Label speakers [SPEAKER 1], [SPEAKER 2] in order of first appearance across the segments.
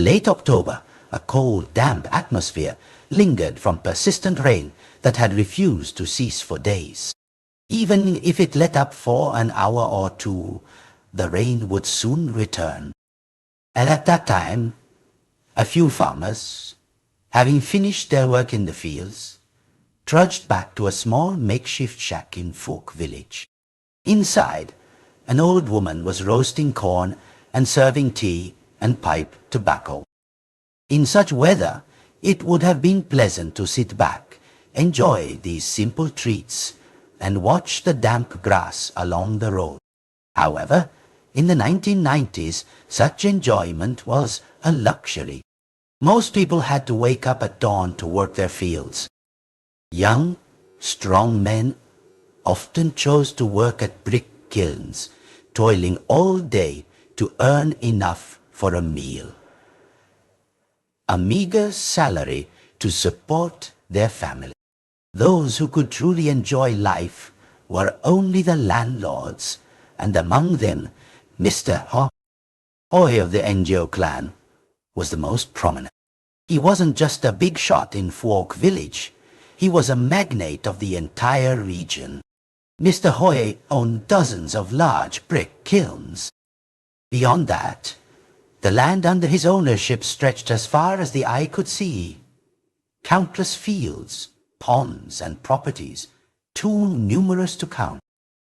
[SPEAKER 1] Late October, a cold, damp atmosphere lingered from persistent rain that had refused to cease for days. Even if it let up for an hour or two, the rain would soon return. And at that time, a few farmers, having finished their work in the fields, trudged back to a small makeshift shack in Folk village. Inside, an old woman was roasting corn and serving tea and pipe tobacco. In such weather, it would have been pleasant to sit back, enjoy these simple treats, and watch the damp grass along the road. However, in the 1990s, such enjoyment was a luxury. Most people had to wake up at dawn to work their fields. Young, strong men often chose to work at brick kilns, toiling all day to earn enough for a meal. A meager salary to support their family. Those who could truly enjoy life were only the landlords, and among them, Mr. Hoy of the NGO clan was the most prominent. He wasn't just a big shot in Folk village. He was a magnate of the entire region. Mr. Hoy owned dozens of large brick kilns. Beyond that, the land under his ownership stretched as far as the eye could see. Countless fields, ponds, and properties, too numerous to count.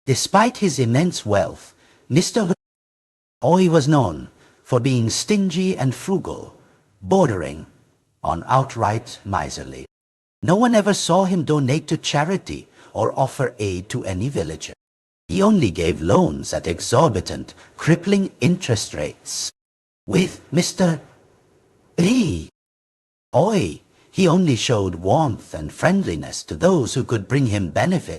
[SPEAKER 1] Despite his immense wealth, Mr. Hoy was known for being stingy and frugal, bordering on outright miserly. No one ever saw him donate to charity or offer aid to any villager. He only gave loans at exorbitant, crippling interest rates. With Mr. Hoy, he only showed warmth and friendliness to those who could bring him benefit.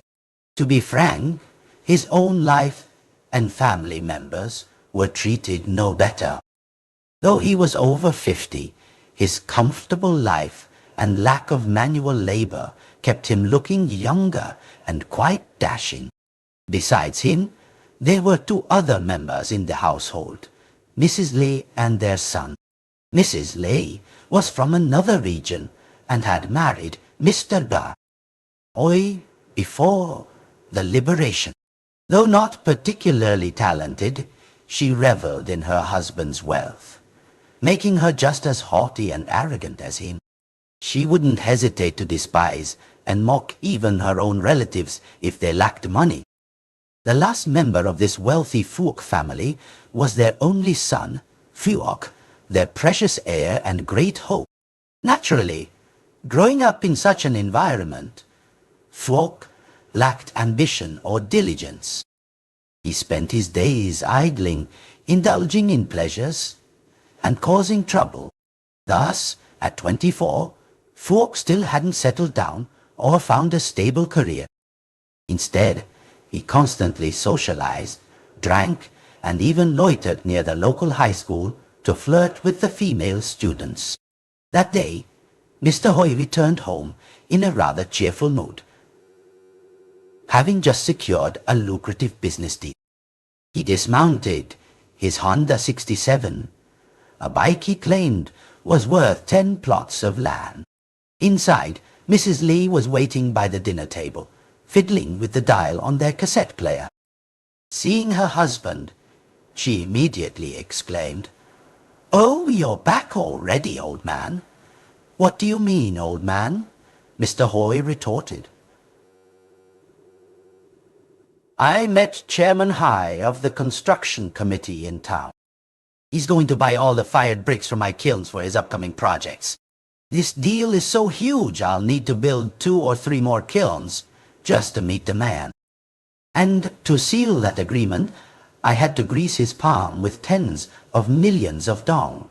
[SPEAKER 1] To be frank, his own life and family members were treated no better. Though he was over 50, his comfortable life and lack of manual labor kept him looking younger and quite dashing. Besides him, there were two other members in the household, Mrs. Lay and their son. Mrs. Lay was from another region and had married Mr. Hoy before the liberation. Though not particularly talented, she reveled in her husband's wealth, making her just as haughty and arrogant as him. She wouldn't hesitate to despise and mock even her own relatives if they lacked money. The last member of this wealthy Folk family was their only son, Fuok, their precious heir and great hope. Naturally, growing up in such an environment, Fuok lacked ambition or diligence. He spent his days idling, indulging in pleasures, and causing trouble. Thus, at 24, Fuok still hadn't settled down or found a stable career. Instead, he constantly socialized, drank, and even loitered near the local high school to flirt with the female students. That day, Mr. Hoy returned home in a rather cheerful mood, having just secured a lucrative business deal. He dismounted his Honda 67, a bike he claimed was worth 10 plots of land. Inside, Mrs. Lee was waiting by the dinner table, fiddling with the dial on their cassette player. Seeing her husband, she immediately exclaimed, "Oh, you're back already, old man." "What do you mean, old man?" Mr. Hoy retorted. "I met Chairman High of the construction committee in town. He's going to buy all the fired bricks from my kilns for his upcoming projects. This deal is so huge I'll need to build 2 or 3 more kilns just to meet the man. And to seal that agreement, I had to grease his palm with tens of millions of dong."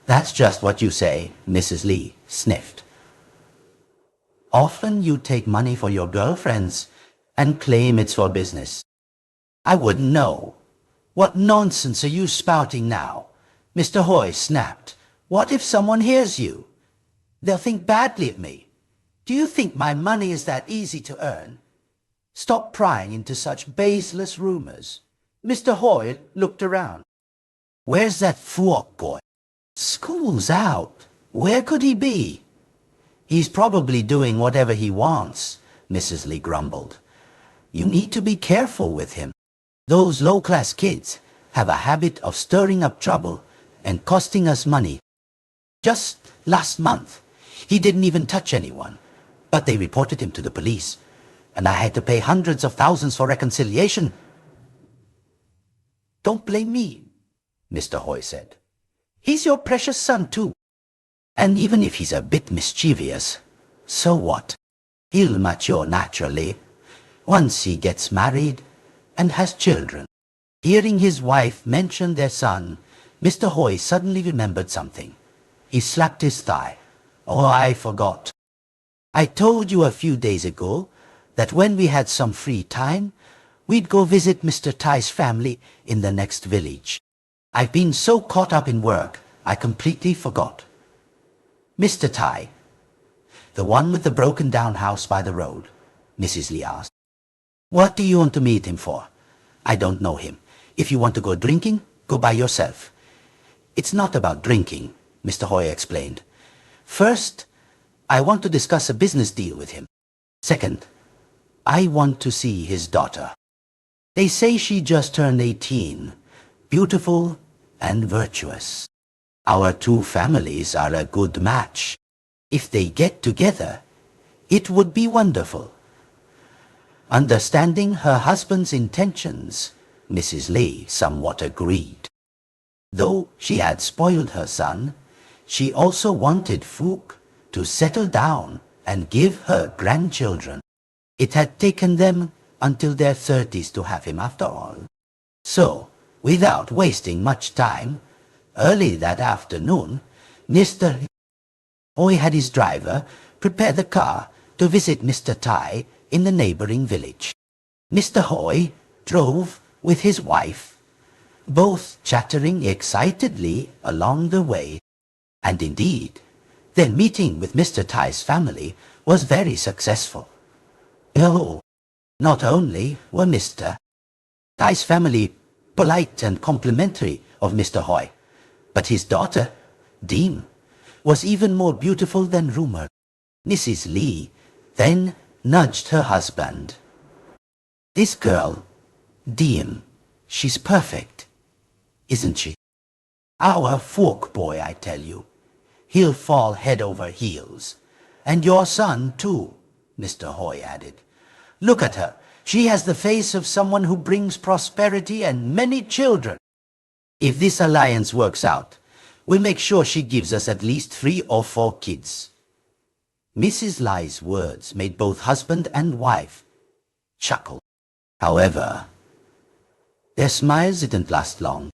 [SPEAKER 1] "That's just what you say," Mrs. Lee sniffed. "Often you take money for your girlfriends and claim it's for business." "I wouldn't know. What nonsense are you spouting now?" Mr. Hoy snapped. "What if someone hears you? They'll think badly of me. Do you think my money is that easy to earn? Stop prying into such baseless rumors." Mr. Hoy looked around. "Where's that Fuok boy?" School's out. Where could he be? He's probably doing whatever he wants, Mrs. Lee grumbled. You need to be careful with him. Those low-class kids have a habit of stirring up trouble and costing us money. Just last month, he didn't even touch anyone, but they reported him to the police, and I had to pay hundreds of thousands for reconciliation. Don't blame me, Mr. Hoy said. He's your precious son, too. And even if he's a bit mischievous, so what? He'll mature naturally once he gets married and has children. Hearing his wife mention their son, Mr. Hoy suddenly remembered something. He slapped his thigh. Oh, I forgot. I told you a few days ago that when we had some free time, we'd go visit Mr. Tai's family in the next village. I've been so caught up in work, I completely forgot. Mr. Tai, the one with the broken-down house by the road, Mrs. Lee asked. What do you want to meet him for? I don't know him. If you want to go drinking, go by yourself. It's not about drinking, Mr. Hoy explained. First, I want to discuss a business deal with him. Second, I want to see his daughter. They say she just turned 18, beautiful and virtuous. Our two families are a good match. If they get together, it would be wonderful. Understanding her husband's intentions, Mrs. Lee somewhat agreed. Though she had spoiled her son, she also wanted Fook to settle down and give her grandchildren. It had taken them until their 30s to have him after all. So, without wasting much time, early that afternoon, Mr. Hoy had his driver prepare the car to visit Mr. Tai in the neighboring village. Mr. Hoy drove with his wife, both chattering excitedly along the way, and indeed, their meeting with Mr. Tai's family was very successful. Oh, not only were Mr. Tai's family polite and complimentary of Mr. Hoy, but his daughter, Deem, was even more beautiful than rumored. Mrs. Lee then nudged her husband. This girl, Deem, she's perfect, isn't she? Our Fook boy, I tell you. He'll fall head over heels. And your son, too, Mr. Hoy added. Look at her. She has the face of someone who brings prosperity and many children. If this alliance works out, we'll make sure she gives us at least 3 or 4 kids. Mrs. Lai's words made both husband and wife chuckle. However, their smiles didn't last long.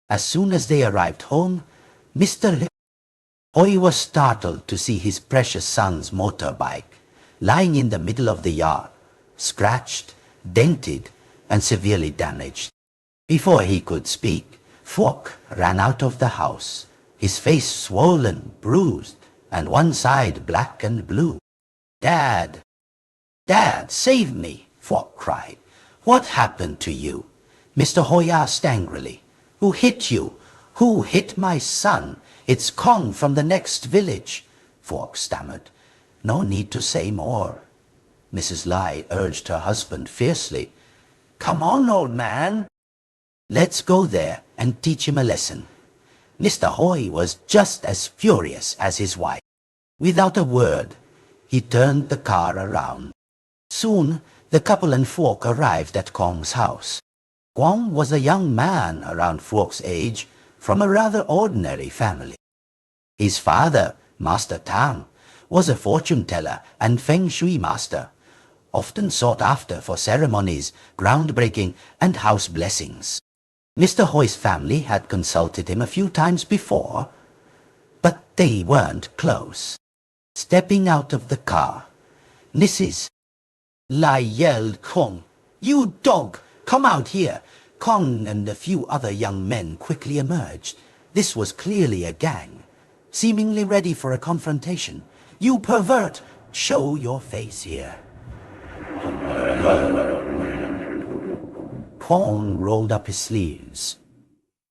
[SPEAKER 1] As soon as they arrived home, Mr. Hoy was startled to see his precious son's motorbike lying in the middle of the yard, scratched, dented, and severely damaged. Before he could speak, Fook ran out of the house, his face swollen, bruised, and one side black and blue. Dad! Dad, save me! Fook cried. What happened to you? Mr. Hoy asked angrily. Who hit you? Who hit my son? It's Kong from the next village, Fook stammered. No need to say more. Mrs. Lai urged her husband fiercely. Come on, old man. Let's go there and teach him a lesson. Mr. Hoy was just as furious as his wife. Without a word, he turned the car around. Soon, the couple and Fook arrived at Kong's house. Kong was a young man around Fook's age from a rather ordinary family. His father, Master Tang, was a fortune-teller and Feng Shui master, often sought after for ceremonies, groundbreaking, and house blessings. Mr. Hoy's family had consulted him a few times before, but they weren't close. Stepping out of the car, Mrs. Lai yelled, Kong, you dog, come out here. Kong and a few other young men quickly emerged. This was clearly a gang, seemingly ready for a confrontation. You pervert! Show your face here. Kong rolled up his sleeves.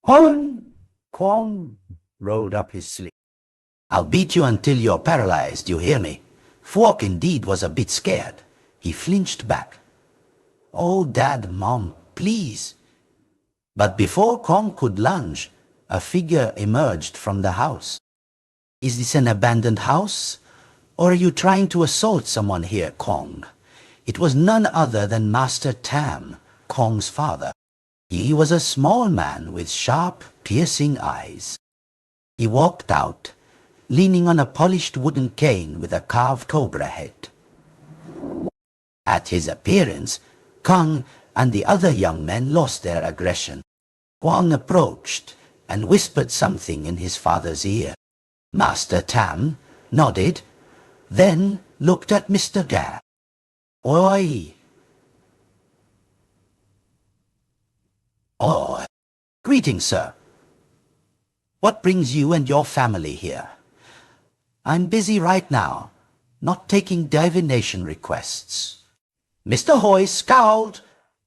[SPEAKER 1] Kwong! rolled up his sleeve. I'll beat you until you're paralyzed, you hear me? Fork indeed was a bit scared. He flinched back. Oh, Dad, Mom, please. But before Kong could lunge, a figure emerged from the house. Is this an abandoned house? Or are you trying to assault someone here, Kong? It was none other than Master Tam, Kong's father. He was a small man with sharp, piercing eyes. He walked out, leaning on a polished wooden cane with a carved cobra head. At his appearance, Kong and the other young men lost their aggression. Kong approached and whispered something in his father's ear. Master Tam nodded, then looked at Mr. Ga. Oi! Oh, greetings, sir. What brings you and your family here? I'm busy right now, not taking divination requests. Mr. Hoy scowled.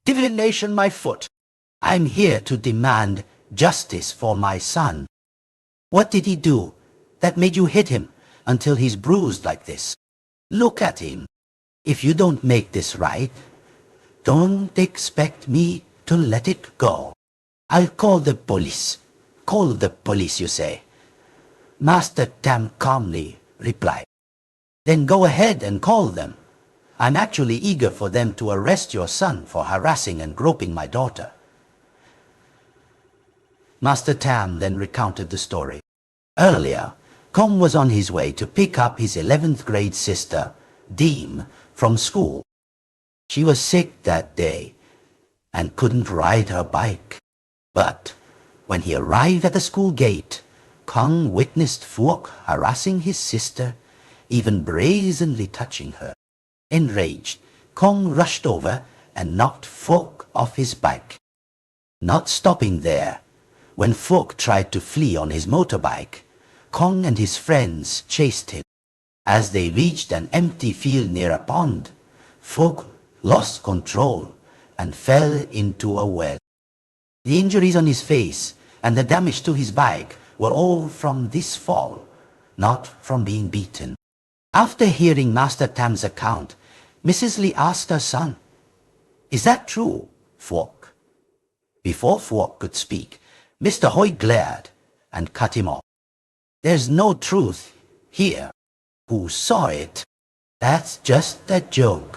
[SPEAKER 1] Divination my foot. I'm here to demand justice for my son. What did he do that made you hit him until he's bruised like this? Look at him. If you don't make this right, don't expect me to let it go. I'll call the police. Call the police, you say. Master Tam calmly replied. Then go ahead and call them. I'm actually eager for them to arrest your son for harassing and groping my daughter. Master Tam then recounted the story. Earlier, Kong was on his way to pick up his 11th grade sister, Deem, from school. She was sick that day and couldn't ride her bike. But when he arrived at the school gate, Kong witnessed Phuoc harassing his sister, even brazenly touching her. Enraged, Kong rushed over and knocked Phuoc off his bike. Not stopping there, when Phuoc tried to flee on his motorbike, Kong and his friends chased him. As they reached an empty field near a pond, Phuoc lost control and fell into a well. The injuries on his face and the damage to his bike were all from this fall, not from being beaten. After hearing Master Tam's account, Mrs. Lee asked her son, "Is that true, Phuoc?" Before Phuoc could speak, Mr. Hoy glared and cut him off. "There's no truth here. Who saw it? That's just a joke.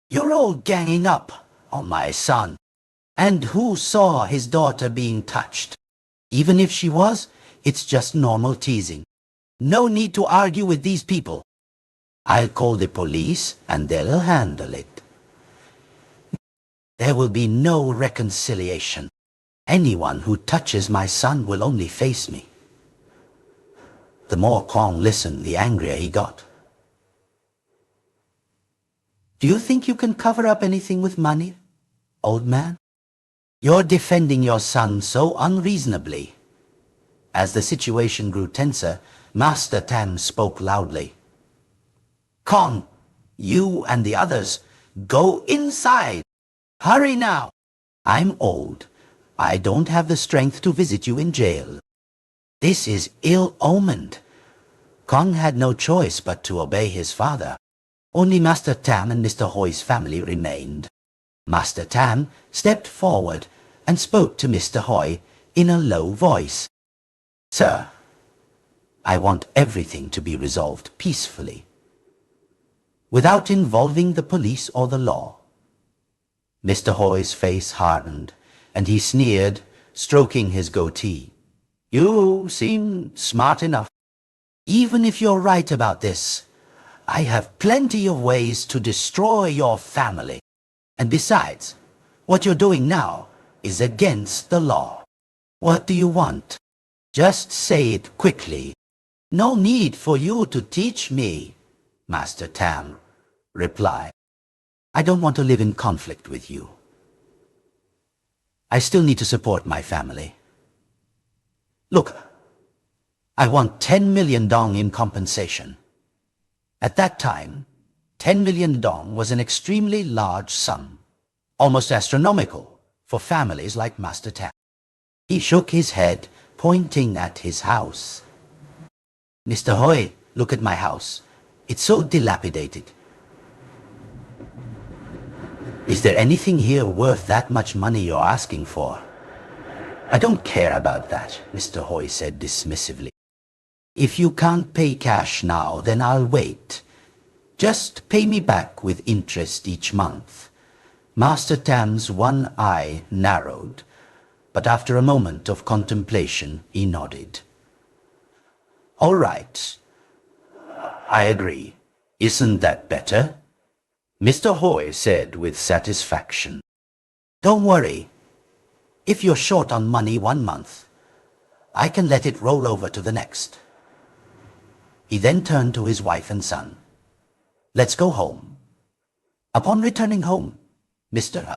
[SPEAKER 1] You're all ganging up on my son. And who saw his daughter being touched? Even if she was, it's just normal teasing. No need to argue with these people. I'll call the police and they'll handle it. There will be no reconciliation. Anyone who touches my son will only face me." The more Kong listened, the angrier he got. "Do you think you can cover up anything with money, old man? You're defending your son so unreasonably." As the situation grew tenser, Master Tam spoke loudly. "Kong, you and the others, go inside. Hurry now. I'm old. I don't have the strength to visit you in jail. This is ill-omened." Kong had no choice but to obey his father. Only Master Tam and Mr. Hoy's family remained. Master Tam stepped forward and spoke to Mr. Hoy in a low voice. "Sir, I want everything to be resolved peacefully, without involving the police or the law." Mr. Hoy's face hardened, and he sneered, stroking his goatee. "You seem smart enough. Even if you're right about this, I have plenty of ways to destroy your family. And besides, what you're doing now is against the law. What do you want? Just say it quickly." "No need for you to teach me," Master Tam replied. "I don't want to live in conflict with you. I still need to support my family. Look, I want 10 million dong in compensation." At that time, 10 million dong was an extremely large sum, almost astronomical for families like Master Tam. He shook his head pointing at his house. "Mr. Hoy, look at my house. It's so dilapidated. Is there anything here worth that much money you're asking for?" "I don't care about that," Mr. Hoy said dismissively. "If you can't pay cash now, then I'll wait. Just pay me back with interest each month." Master Tam's one eye narrowed, but after a moment of contemplation, he nodded. "All right. I agree. Isn't that better?" Mr. Hoy said with satisfaction. "Don't worry. If you're short on money one month, I can let it roll over to the next." He then turned to his wife and son. "Let's go home." Upon returning home, Mr.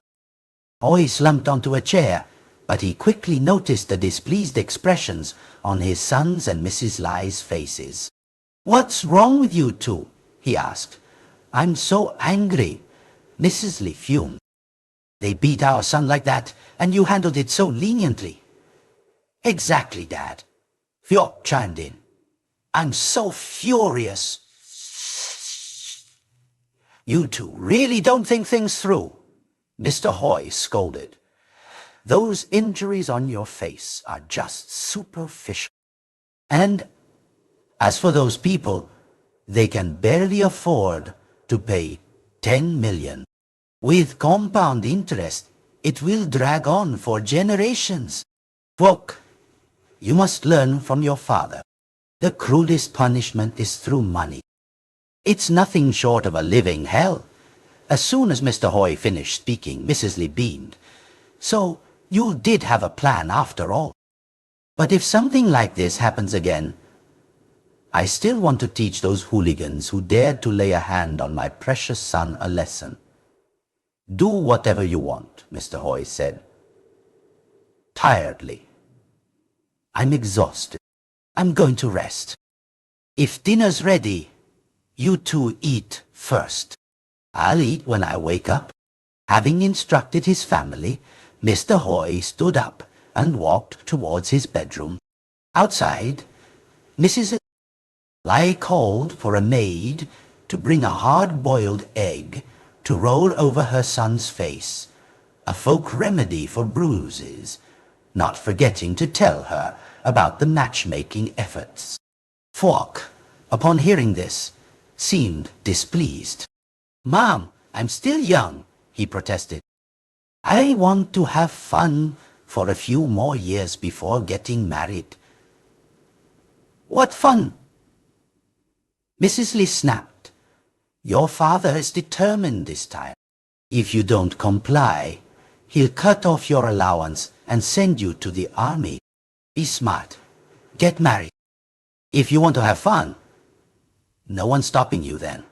[SPEAKER 1] Hoy slumped onto a chair, but he quickly noticed the displeased expressions on his son's and Mrs. Lai's faces. "What's wrong with you two?" he asked. "I'm so angry." Mrs. Li fumed. "They beat our son like that, and you handled it so leniently." "Exactly, Dad," Fyok chimed in. "I'm so furious." "You two really don't think things through," Mr. Hoy scolded. "Those injuries on your face are just superficial. And as for those people, they can barely afford to pay 10 million. With compound interest, it will drag on for generations. Fyok, you must learn from your father. The cruelest punishment is through money. It's nothing short of a living hell." As soon as Mr. Hoy finished speaking, Mrs. Li beamed. "So you did have a plan after all. But if something like this happens again, I still want to teach those hooligans who dared to lay a hand on my precious son a lesson." "Do whatever you want," Mr. Hoy said, tiredly. "I'm exhausted. I'm going to rest. If dinner's ready, you two eat first. I'll eat when I wake up." Having instructed his family, Mr. Hoy stood up and walked towards his bedroom. Outside, Mrs. Lai called for a maid to bring a hard-boiled egg to roll over her son's face, a folk remedy for bruises, not forgetting to tell her about the matchmaking efforts. Fyok, upon hearing this, seemed displeased. "Mom, I'm still young," he protested. "I want to have fun for a few more years before getting married." "What fun?" Mrs. Li snapped. "Your father is determined this time. If you don't comply, he'll cut off your allowance and send you to the army. Be smart. Get married. If you want to have fun, no one's stopping you then."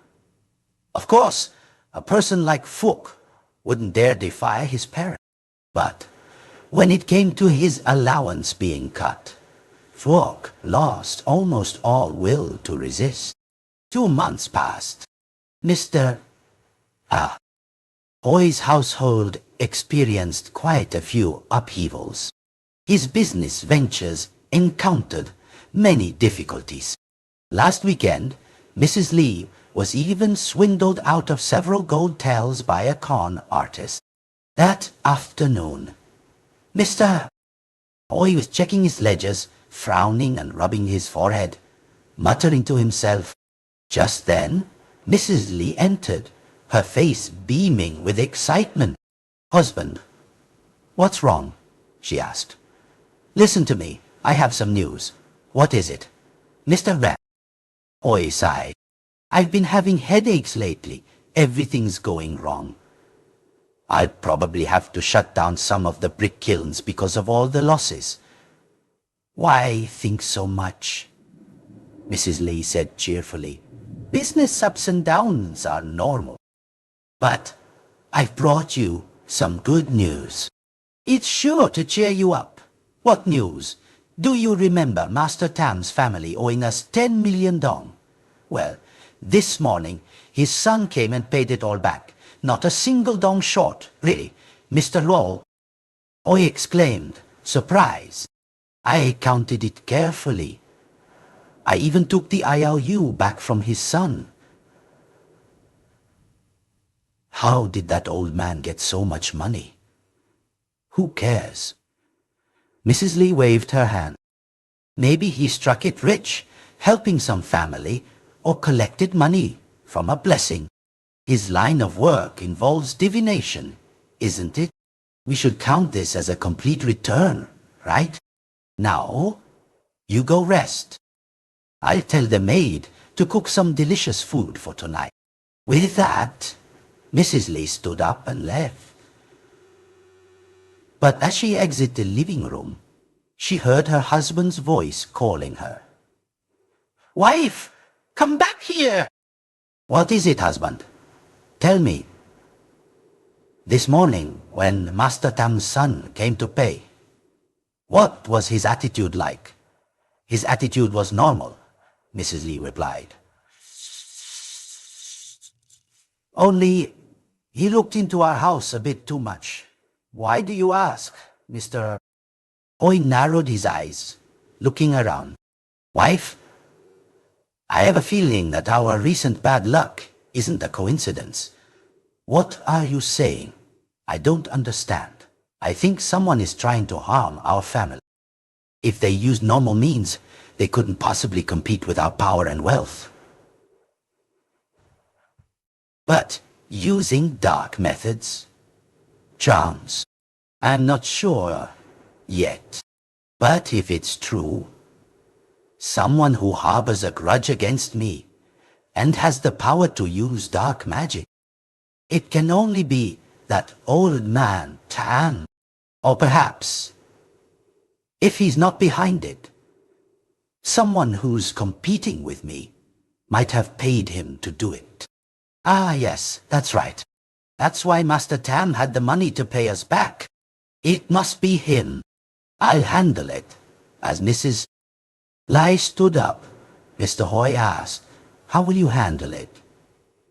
[SPEAKER 1] Of course, a person like Fyok wouldn't dare defy his parents. But when it came to his allowance being cut, Fyok lost almost all will to resist. 2 months passed. Mr. Hoy's household experienced quite a few upheavals. His business ventures encountered many difficulties. Last weekend, Mrs. Li was even swindled out of several gold taels by a con artist. That afternoon, Mr. Hoy was checking his ledgers, frowning and rubbing his forehead, muttering to himself. Just then, Mrs. Li entered, her face beaming with excitement. "Husband, what's wrong?" she asked. "Listen to me. I have some news." "What is it?" "Mr. Hoy sighed. "I've been having headaches lately. Everything's going wrong. I'll probably have to shut down some of the brick kilns because of all the losses." "Why think so much?" Mrs. Li said cheerfully. "Business ups and downs are normal. But I've brought you some good news. It's sure to cheer you up." "What news?" "Do you remember Master Tam's family owing us 10 million dong? Well, this morning his son came and paid it all back. Not a single dong short, really. Mr. Luo," Hoy exclaimed, surprised. I counted it carefully. I even took the IOU back from his son. How did that old man get so much money? Who cares? Mrs. Lee waved her hand. Maybe he struck it rich, helping some family, or collected money from a blessing. His line of work involves divination, isn't it? We should count this as a complete return, right? Now, you go rest. I'll tell the maid to cook some delicious food for tonight. With that, Mrs. Lee stood up and left. But as she exited the living room, she heard her husband's voice calling her. "Wife, come back here!" "What is it, husband? Tell me." "This morning, when Master Tam's son came to pay, what was his attitude like?" "His attitude was normal," Mrs. Lee replied. "Only he looked into our house a bit too much." "Why do you ask, Mr. Hoy narrowed his eyes, looking around. "Wife, I have a feeling that our recent bad luck isn't a coincidence." "What are you saying? I don't understand." "I think someone is trying to harm our family. If they used normal means, they couldn't possibly compete with our power and wealth. But using dark methods, charms, I'm not sure yet. But if it's true, someone who harbors a grudge against me and has the power to use dark magic, it can only be that old man Tam. Or perhaps, if he's not behind it, someone who's competing with me might have paid him to do it." "Ah, yes, that's right. That's why Master Tam had the money to pay us back. It must be him. I'll handle it." As Mrs. Lai stood up, Mr. Hoy asked, "How will you handle it?"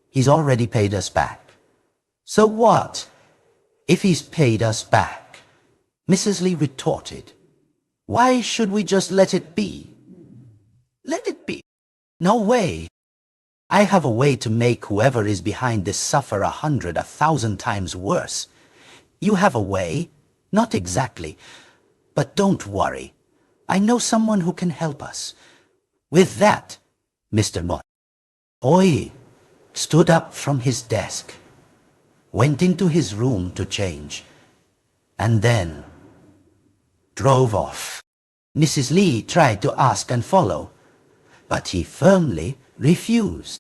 [SPEAKER 1] "He's already paid us back." "So what if he's paid us back?" Mrs. Lee retorted. "Why should we just let it be?" "Let it be? No way. I have a way to make whoever is behind this suffer 100, 1,000 times worse. You have a way? Not exactly. But don't worry. I know someone who can help us." With that, Mr. Hoy stood up from his desk, went into his room to change, and then drove off. Mrs. Lee tried to ask and follow, but he firmly refused.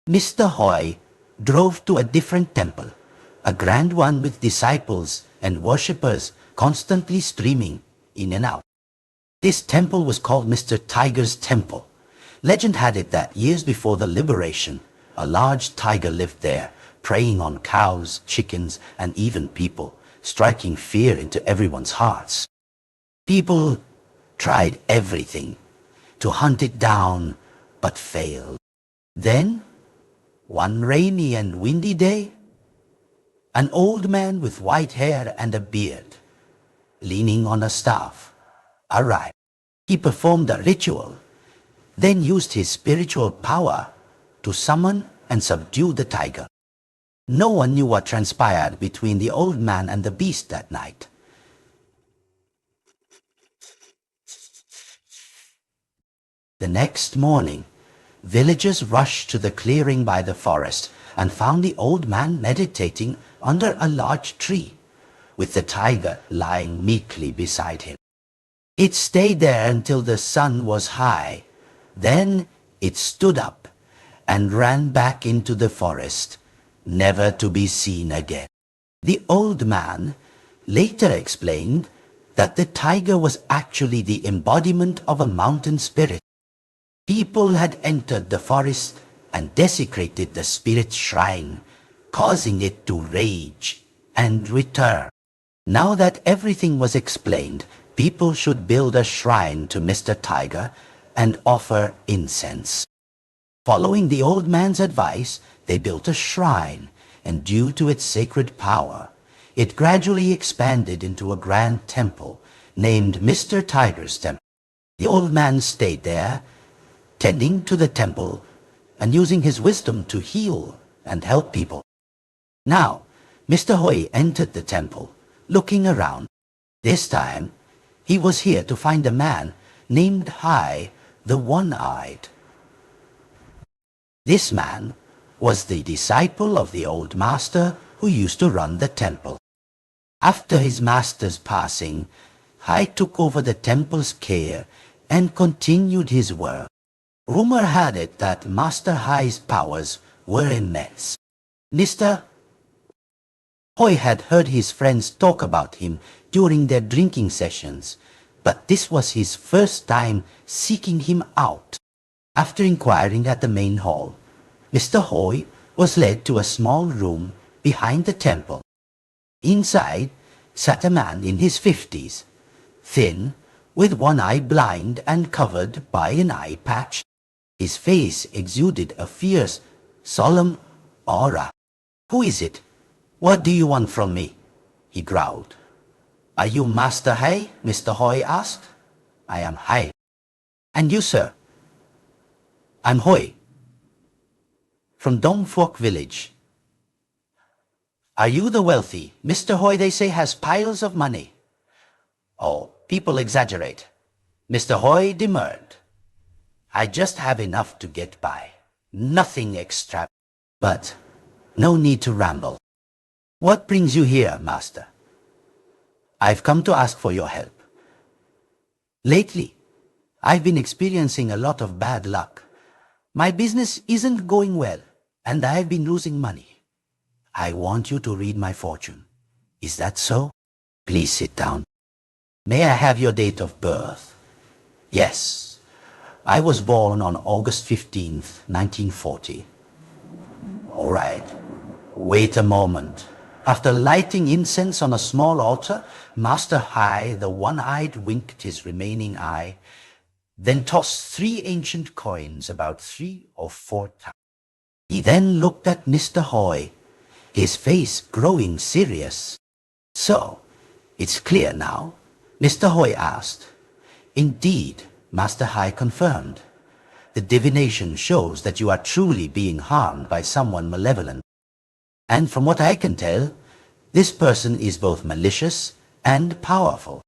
[SPEAKER 1] Mr. Hoy drove to a different temple, a grand one with disciples and worshippers constantly streaming in and out. This temple was called Mr. Tiger's Temple. Legend had it that years before the liberation, a large tiger lived there, preying on cows, chickens, and even people, striking fear into everyone's hearts. People tried everything to hunt it down, but failed. Then, one rainy and windy day, an old man with white hair and a beard, leaning on a staff, arrived. He performed a ritual, then used his spiritual power to summon and subdue the tiger. No one knew what transpired between the old man and the beast that night. The next morning, villagers rushed to the clearing by the forest and found the old man meditating under a large tree, with the tiger lying meekly beside him. It stayed there until the sun was high. Then it stood up and ran back into the forest, never to be seen again. The old man later explained that the tiger was actually the embodiment of a mountain spirit. People had entered the forest and desecrated the spirit's shrine, causing it to rage and return. Now that everything was explained, people should build a shrine to Mr. Tiger and offer incense. Following the old man's advice, they built a shrine, and due to its sacred power, it gradually expanded into a grand temple named Mr. Tiger's temple. The old man stayed there, tending to the temple and using his wisdom to heal and help people. Now, Mr. Hui entered the temple, looking around. This time, he was here to find a man named Hai, the One-Eyed. This man was the disciple of the old master who used to run the temple. After his master's passing, Hai took over the temple's care and continued his work. Rumor had it that Master Hai's powers were immense. Mr. Hui had heard his friends talk about him during their drinking sessions, but this was his first time seeking him out. After inquiring at the main hall, Mr. Hui was led to a small room behind the temple. Inside sat a man in his 50s, thin, with one eye blind and covered by an eye patch. His face exuded a fierce, solemn aura. "Who is it? What do you want from me?" he growled. "Are you Master Hai?" Mr. Hui asked. "I am Hai." "And you, sir?" "I'm Hui, from Dongfuok village." "Are you the wealthy? Mr. Hui, they say, has piles of money." "Oh, people exaggerate." Mr. Hui demurred. "I just have enough to get by. Nothing extra. But no need to ramble. What brings you here, master?" "I've come to ask for your help. Lately, I've been experiencing a lot of bad luck. My business isn't going well, and I've been losing money. I want you to read my fortune. Is that so?" "Please sit down." "May I have your date of birth?" "Yes. I was born on August 15th, 1940. "All right. Wait a moment." After lighting incense on a small altar, Master Hai, the One-Eyed, winked his remaining eye, then tossed 3 ancient coins about 3 or 4 times. He then looked at Mr. Hui, his face growing serious. "So, it's clear now?" Mr. Hui asked. "Indeed," Master Hai confirmed. "The divination shows that you are truly being harmed by someone malevolent. And from what I can tell, this person is both malicious and powerful.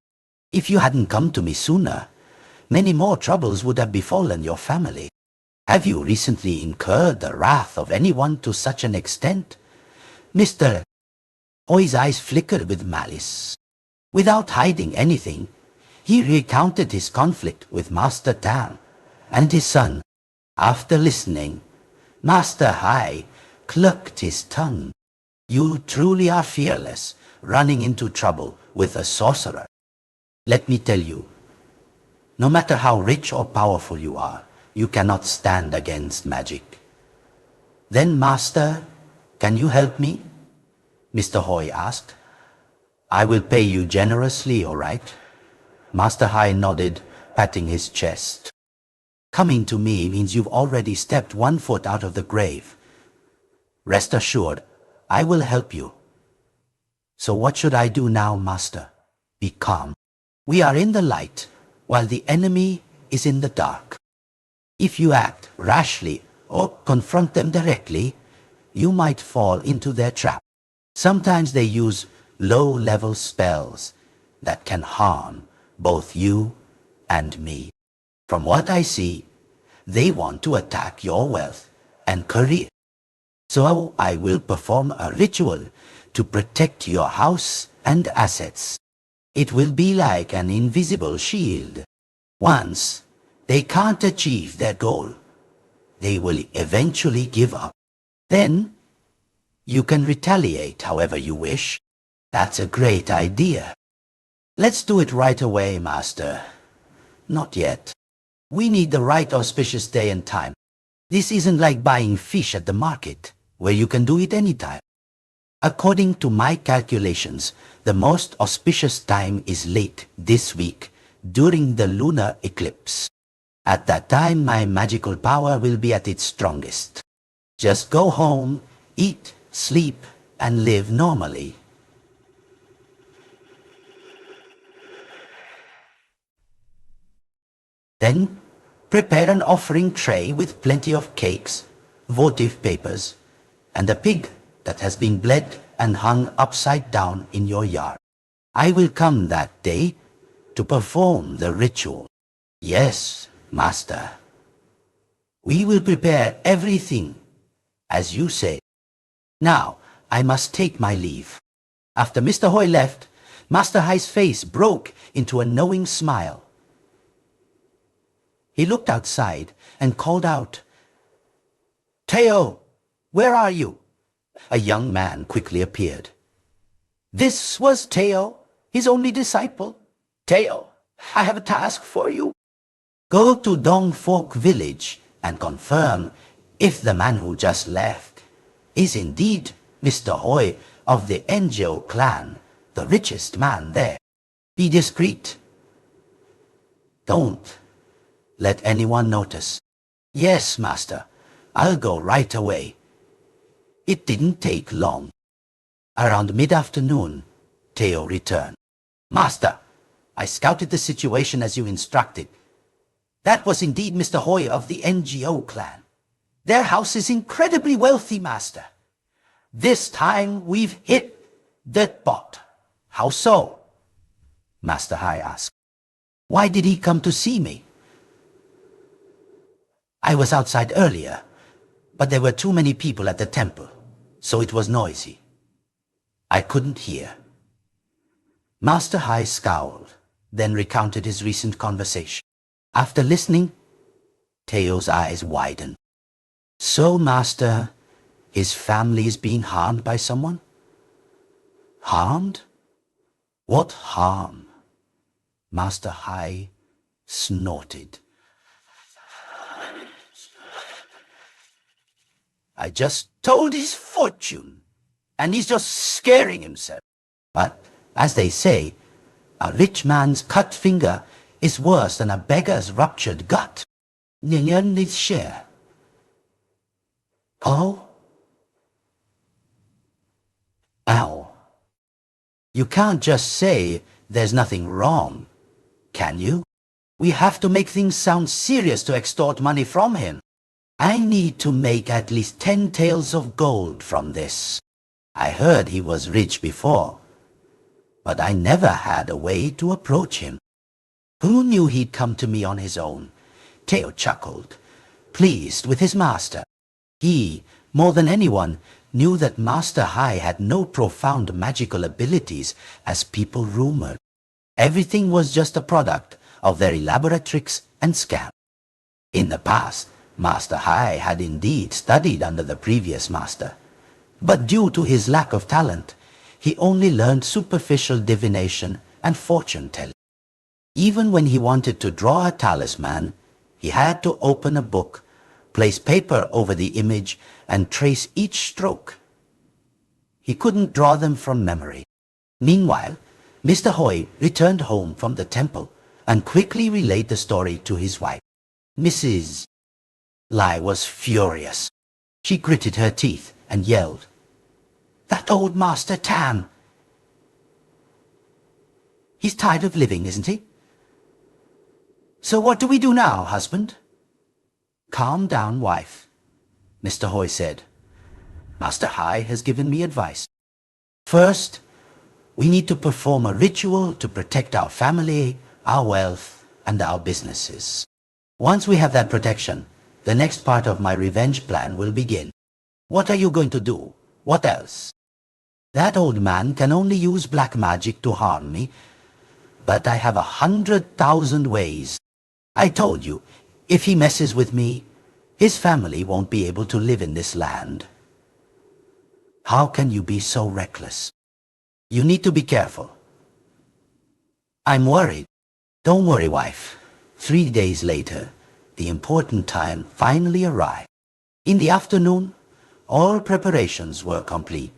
[SPEAKER 1] If you hadn't come to me sooner, many more troubles would have befallen your family. Have you recently incurred the wrath of anyone to such an extent?" Mr. Hui's eyes flickered with malice. Without hiding anything, he recounted his conflict with Master Tang and his son. After listening, Master Hai clucked his tongue. "You truly are fearless, running into trouble with a sorcerer. Let me tell you, no matter how rich or powerful you are, you cannot stand against magic." "Then, Master, can you help me?" Mr. Hui asked. "I will pay you generously, all right?" Master Hai nodded, patting his chest. "Coming to me means you've already stepped 1 foot out of the grave. Rest assured, I will help you. So what should I do now, Master?" "Be calm. We are in the light, while the enemy is in the dark. If you act rashly or confront them directly, you might fall into their trap. Sometimes they use low-level spells that can harm both you and me. From what I see, they want to attack your wealth and career. So I will perform a ritual to protect your house and assets. It will be like an invisible shield. Once they can't achieve their goal, they will eventually give up. Then you can retaliate however you wish." "That's a great idea." "Let's do it right away, Master." "Not yet. We need the right auspicious day and time. This isn't like buying fish at the market, where you can do it anytime. According to my calculations, the most auspicious time is late this week, during the lunar eclipse. At that time, my magical power will be at its strongest. Just go home, eat, sleep, and live normally." Then prepare an offering tray with plenty of cakes, votive papers, and a pig that has been bled and hung upside down in your yard. I will come that day to perform the ritual. Yes, master. We will prepare everything, as you say. Now, I must take my leave. After Mr. Hoy left, Master Hai's face broke into a knowing smile. He looked outside and called out, "Teo, where are you?" A young man quickly appeared. This was Teo, his only disciple. "Teo, I have a task for you. Go to Dong Fork village and confirm if the man who just left is indeed Mr. Hoy of the Angel clan, the richest man there. Be discreet. Don't let anyone notice." "Yes, master. I'll go right away." It didn't take long. Around mid-afternoon, Teo returned. "Master, I scouted the situation as you instructed. That was indeed Mr. Hoy of the NGO clan. Their house is incredibly wealthy, master. This time we've hit the spot." "How so?" Master Hai asked. "Why did he come to see me?" "I was outside earlier, but there were too many people at the temple, so it was noisy. I couldn't hear." Master Hai scowled, then recounted his recent conversation. After listening, Teo's eyes widened. "So, master, his family is being harmed by someone?" "Harmed? What harm?" Master Hai snorted. "I just told his fortune, and he's just scaring himself. But, as they say, a rich man's cut finger is worse than a beggar's ruptured gut. Nhân needs share." "Oh? Ow. You can't just say there's nothing wrong, can you? We have to make things sound serious to extort money from him. I need to make at least 10 taels of gold from this. I heard he was rich before, but I never had a way to approach him." "Who knew he'd come to me on his own?" Teo chuckled, pleased with his master. He, more than anyone, knew that Master Hai had no profound magical abilities as people rumored. Everything was just a product of their elaborate tricks and scams. In the past, Master Hai had indeed studied under the previous master, but due to his lack of talent, he only learned superficial divination and fortune-telling. Even when he wanted to draw a talisman, he had to open a book, place paper over the image, and trace each stroke. He couldn't draw them from memory. Meanwhile, Mr. Hoy returned home from the temple and quickly relayed the story to his wife. Mrs. Lai was furious. She gritted her teeth and yelled, "That old Master Tam! He's tired of living, isn't he? So what do we do now, husband?" "Calm down, wife," Mr. Hoy said. "Master Hai has given me advice. First, we need to perform a ritual to protect our family, our wealth, and our businesses. Once we have that protection, the next part of my revenge plan will begin. What are you going to do? What else?" "That old man can only use black magic to harm me, but I have 100,000 ways. I told you, if he messes with me, his family won't be able to live in this land." "How can you be so reckless? You need to be careful." "I'm worried." "Don't worry, wife." 3 days later, the important time finally arrived. In the afternoon, all preparations were complete.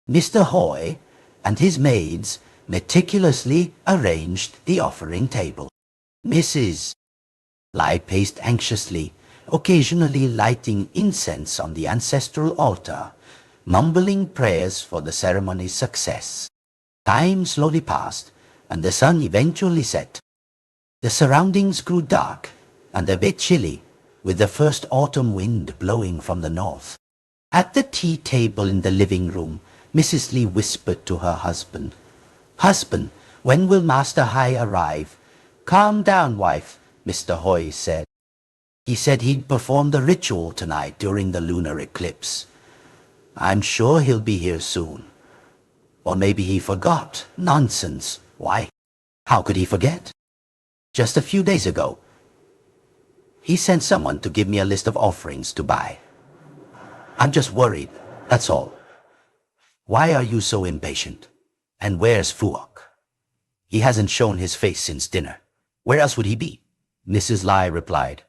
[SPEAKER 1] Mr. Hoy and his maids meticulously arranged the offering table. Mrs. Lai paced anxiously, occasionally lighting incense on the ancestral altar, mumbling prayers for the ceremony's success. Time slowly passed, and the sun eventually set. The surroundings grew dark and a bit chilly, with the first autumn wind blowing from the north. At the tea table in the living room, Mrs. Lee whispered to her husband, "Husband, when will Master Hai arrive?" "Calm down, wife," Mr. Hoi said. "He said he'd perform the ritual tonight during the lunar eclipse. I'm sure he'll be here soon. Or maybe he forgot. Nonsense. Why? How could he forget? Just a few days ago, he sent someone to give me a list of offerings to buy. I'm just worried, that's all." "Why are you so impatient? And where's Fuok?" "He hasn't shown his face since dinner. Where else would he be?" Mrs. Lai replied.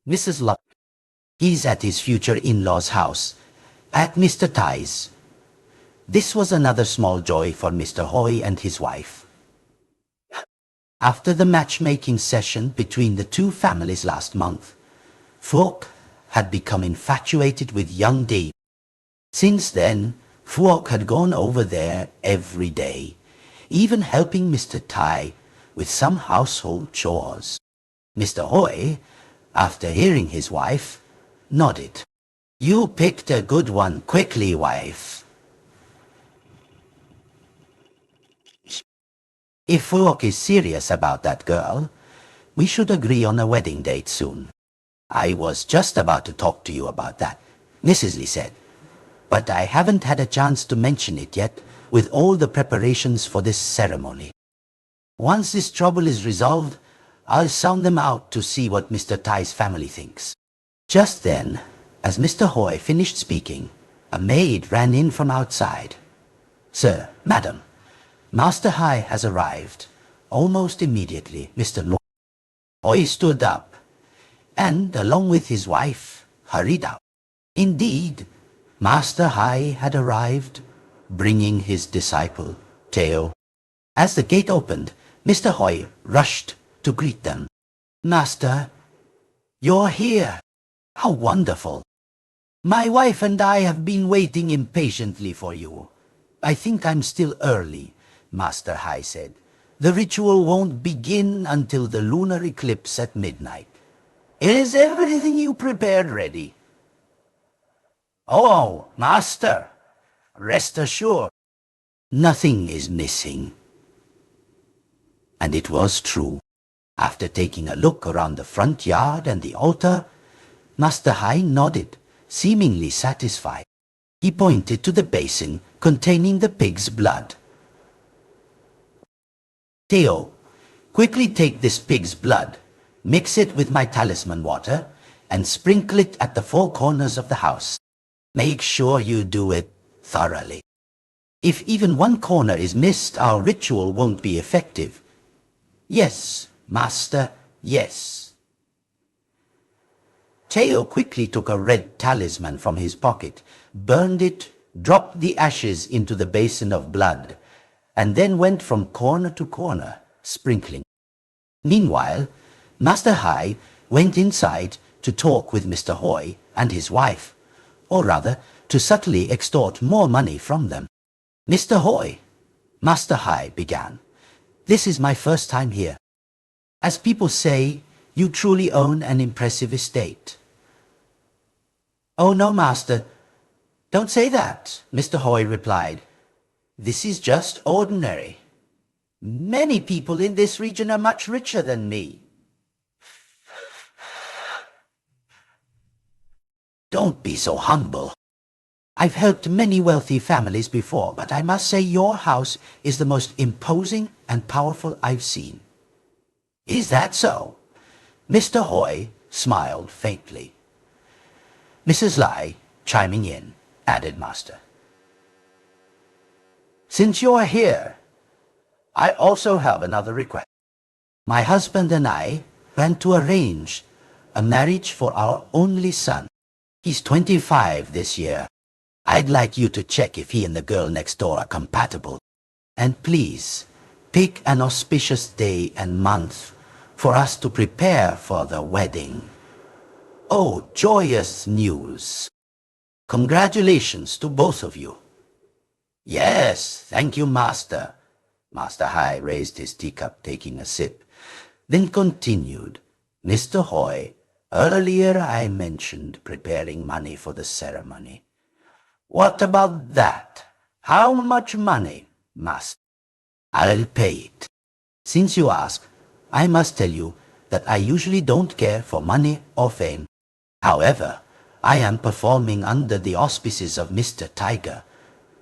[SPEAKER 1] Mrs. Luck, "He's at his future in-law's house, at Mr. Tai's." This was another small joy for Mr. Hoi and his wife. After the matchmaking session between the two families last month, Fuok had become infatuated with young Dave. Since then, Fuok had gone over there every day, even helping Mr. Tai with some household chores. Mr. Hoi, after hearing his wife, nodded. "You picked a good one quickly, wife." "If Fuok is serious about that girl, we should agree on a wedding date soon." "I was just about to talk to you about that," Mrs. Lee said. "But I haven't had a chance to mention it yet with all the preparations for this ceremony. Once this trouble is resolved, I'll sound them out to see what Mr. Tai's family thinks." Just then, as Mr. Hoi finished speaking, a maid ran in from outside. "Sir, madam, Master Hai has arrived." Almost immediately, Mr. Hoi stood up and, along with his wife, hurried out. Indeed, Master Hai had arrived, bringing his disciple, Teo. As the gate opened, Mr. Hoi rushed to greet them. "Master, you're here. How wonderful. My wife and I have been waiting impatiently for you." "I think I'm still early," Master Hai said. "The ritual won't begin until the lunar eclipse at midnight." "Is everything you prepared ready?" "Oh, Master, rest assured, nothing is missing." And it was true. After taking a look around the front yard and the altar, Master Hai nodded, seemingly satisfied. He pointed to the basin containing the pig's blood. "Teo, quickly take this pig's blood, mix it with my talisman water, and sprinkle it at the four corners of the house. Make sure you do it thoroughly. If even one corner is missed, our ritual won't be effective." "Yes, Master, yes." Teo quickly took a red talisman from his pocket, burned it, dropped the ashes into the basin of blood, and then went from corner to corner, sprinkling. Meanwhile, Master Hai went inside to talk with Mr. Hoi and his wife, or rather, to subtly extort more money from them. "Mr. Hoi," Master Hai began, "this is my first time here. As people say, you truly own an impressive estate." "Oh no, Master, don't say that," Mr. Hoi replied. "This is just ordinary. Many people in this region are much richer than me." "Don't be so humble. I've helped many wealthy families before, but I must say your house is the most imposing and powerful I've seen." "Is that so?" Mr. Hoi smiled faintly. Mrs. Lai, chiming in, added Master, "Since you're here, I also have another request. My husband and I plan to arrange a marriage for our only son. He's 25 this year. I'd like you to check if he and the girl next door are compatible. And please, pick an auspicious day and month for us to prepare for the wedding." "Oh, joyous news. Congratulations to both of you. Yes, thank you, Master. Master Hai raised his teacup, taking a sip, then continued. Mr. Hoy, earlier I mentioned preparing money for the ceremony. What about that? How much money, Master? I'll pay it. Since you ask, I must tell you that I usually don't care for money or fame. However, I am performing under the auspices of Mr. Tiger,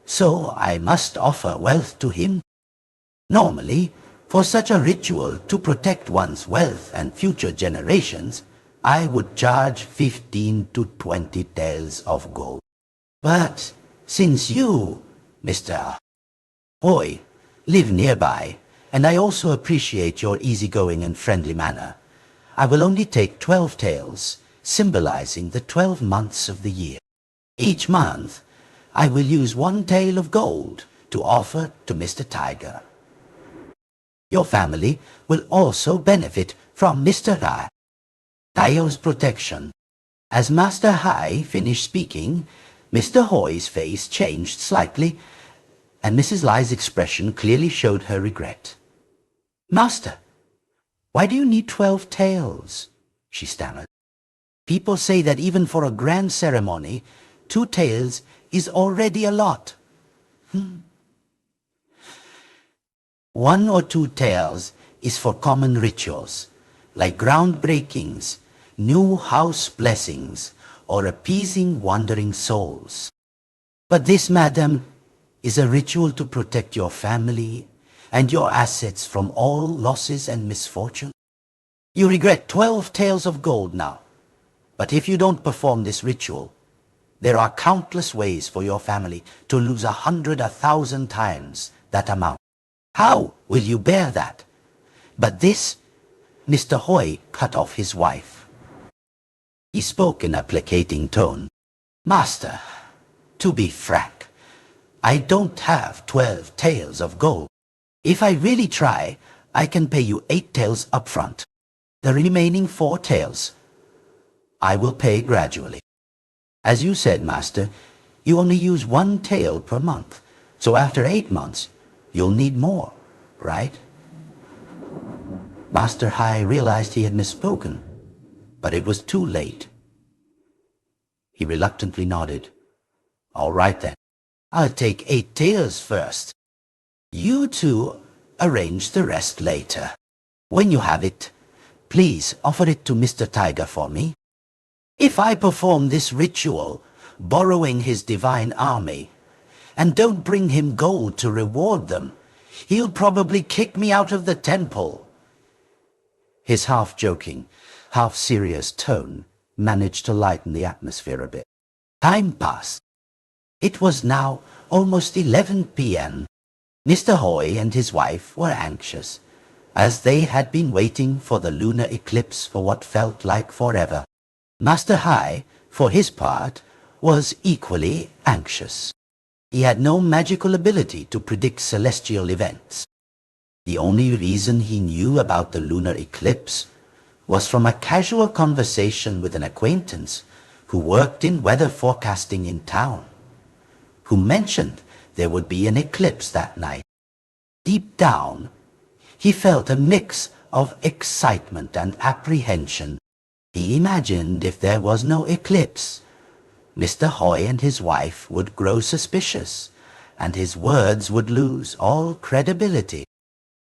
[SPEAKER 1] so I must offer wealth to him. Normally, for such a ritual to protect one's wealth and future generations, I would charge 15 to 20 taels of gold. But since you, Mr. Hoy, live nearby, and I also appreciate your easygoing and friendly manner, I will only take 12 taels, symbolizing the 12 months of the year. Each month, I will use 1 tael of gold to offer to Mr. Tiger. Your family will also benefit from Mr. Taiyo's protection. As Master Hai finished speaking, Mr. Hoy's face changed slightly, and Mrs. Lai's expression clearly showed her regret. Master, why do you need 12 taels? She stammered. People say that even for a grand ceremony, 2 taels is already a lot. 1 or 2 taels is for common rituals, like groundbreakings, new house blessings, or appeasing wandering souls. But this, madam, is a ritual to protect your family and your assets from all losses and misfortune. You regret 12 taels of gold now, but if you don't perform this ritual, there are countless ways for your family to lose 100, 1,000 times that amount. How will you bear that? But this, Mr. Hoy cut off his wife. He spoke in a placating tone. Master, to be frank, I don't have 12 taels of gold. If I really try, I can pay you 8 taels up front. The remaining 4 taels, I will pay gradually. As you said, Master, you only use 1 tael per month, so after 8 months, you'll need more, right? Master Hai realized he had misspoken, but it was too late. He reluctantly nodded. All right then, I'll take 8 taels first. You two arrange the rest later. When you have it, please offer it to Mr. Tiger for me. If I perform this ritual, borrowing his divine army, and don't bring him gold to reward them, he'll probably kick me out of the temple. His half-joking, half-serious tone managed to lighten the atmosphere a bit. Time passed. It was now almost 11 p.m. Mr. Hoy and his wife were anxious, as they had been waiting for the lunar eclipse for what felt like forever. Master Hai, for his part, was equally anxious. He had no magical ability to predict celestial events. The only reason he knew about the lunar eclipse was from a casual conversation with an acquaintance who worked in weather forecasting in town, who mentioned there would be an eclipse that night. Deep down, he felt a mix of excitement and apprehension. He imagined if there was no eclipse, Mr. Hoy and his wife would grow suspicious, and his words would lose all credibility.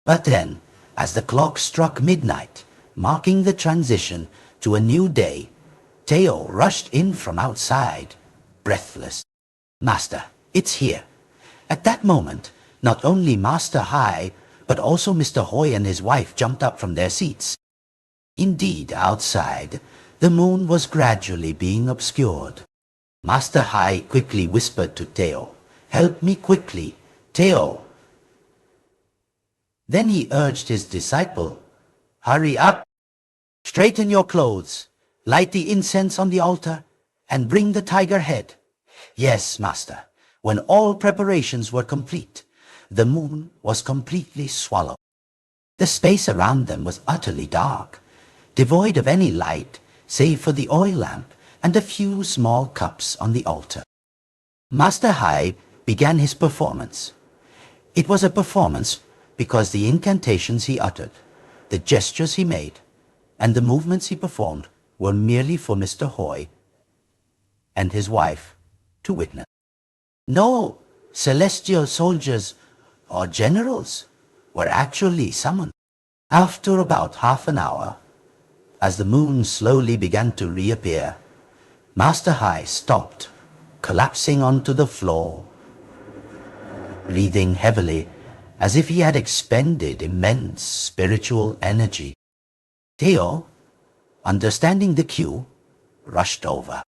[SPEAKER 1] But then, as the clock struck midnight, marking the transition to a new day, Teo rushed in from outside, breathless. Master, it's here. At that moment, not only Master Hai, but also Mr. Hoy and his wife jumped up from their seats. Indeed, outside, the moon was gradually being obscured. Master Hai quickly whispered to Teo, "Help me quickly, Teo." Then he urged his disciple, "Hurry up, straighten your clothes, light the incense on the altar, and bring the tiger head." Yes, Master. When all preparations were complete, the moon was completely swallowed. The space around them was utterly dark, devoid of any light, save for the oil lamp and a few small cups on the altar. Master Hai began his performance. It was a performance because the incantations he uttered, the gestures he made, and the movements he performed were merely for Mr. Hoi and his wife to witness. No celestial soldiers or generals were actually summoned. After about half an hour, as the moon slowly began to reappear, Master Hai stopped, collapsing onto the floor, breathing heavily as if he had expended immense spiritual energy. Theo, understanding the cue, rushed over.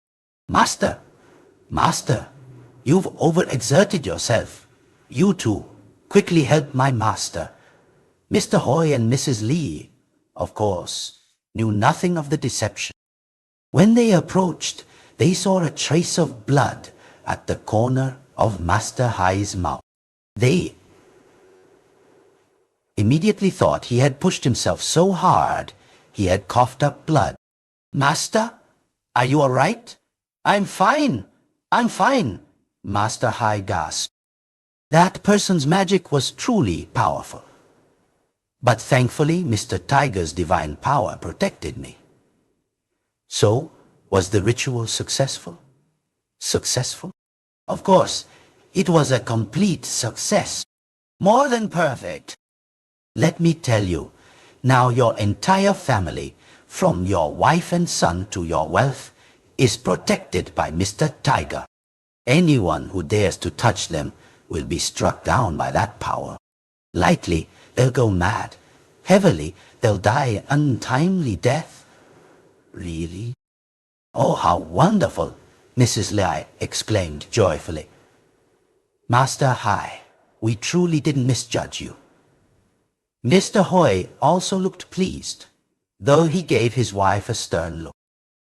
[SPEAKER 1] Master, Master, you've overexerted yourself. You two, quickly help my master. Mr. Hoi and Mrs. Lee, of course, knew nothing of the deception. When they approached, they saw a trace of blood at the corner of Master Hai's mouth. They immediately thought he had pushed himself so hard he had coughed up blood. Master, are you all right? I'm fine, Master Hai gasped. That person's magic was truly powerful. But thankfully, Mr. Tiger's divine power protected me. So, was the ritual successful? Successful? Of course, it was a complete success. More than perfect. Let me tell you, now your entire family, from your wife and son to your wealth, is protected by Mr. Tiger. Anyone who dares to touch them will be struck down by that power. Lightly, they'll go mad. Heavily, they'll die an untimely death. Really? Oh, how wonderful! Mrs. Lai exclaimed joyfully. Master Hai, we truly didn't misjudge you. Mr. Hoi also looked pleased, though he gave his wife a stern look.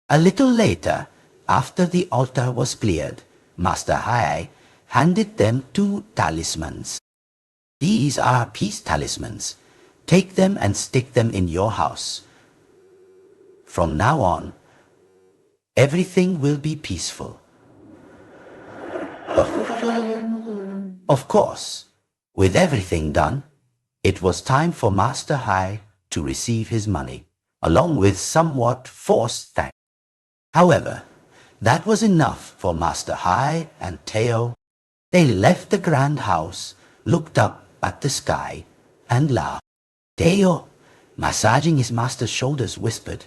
[SPEAKER 1] A little later, after the altar was cleared, Master Hai handed them 2 talismans. These are peace talismans. Take them and stick them in your house. From now on, everything will be peaceful. Of course, with everything done, it was time for Master Hai to receive his money, along with somewhat forced thanks. However, that was enough for Master Hai and Theo. They left the grand house, looked up at the sky, and laughed. Theo, massaging his master's shoulders, whispered,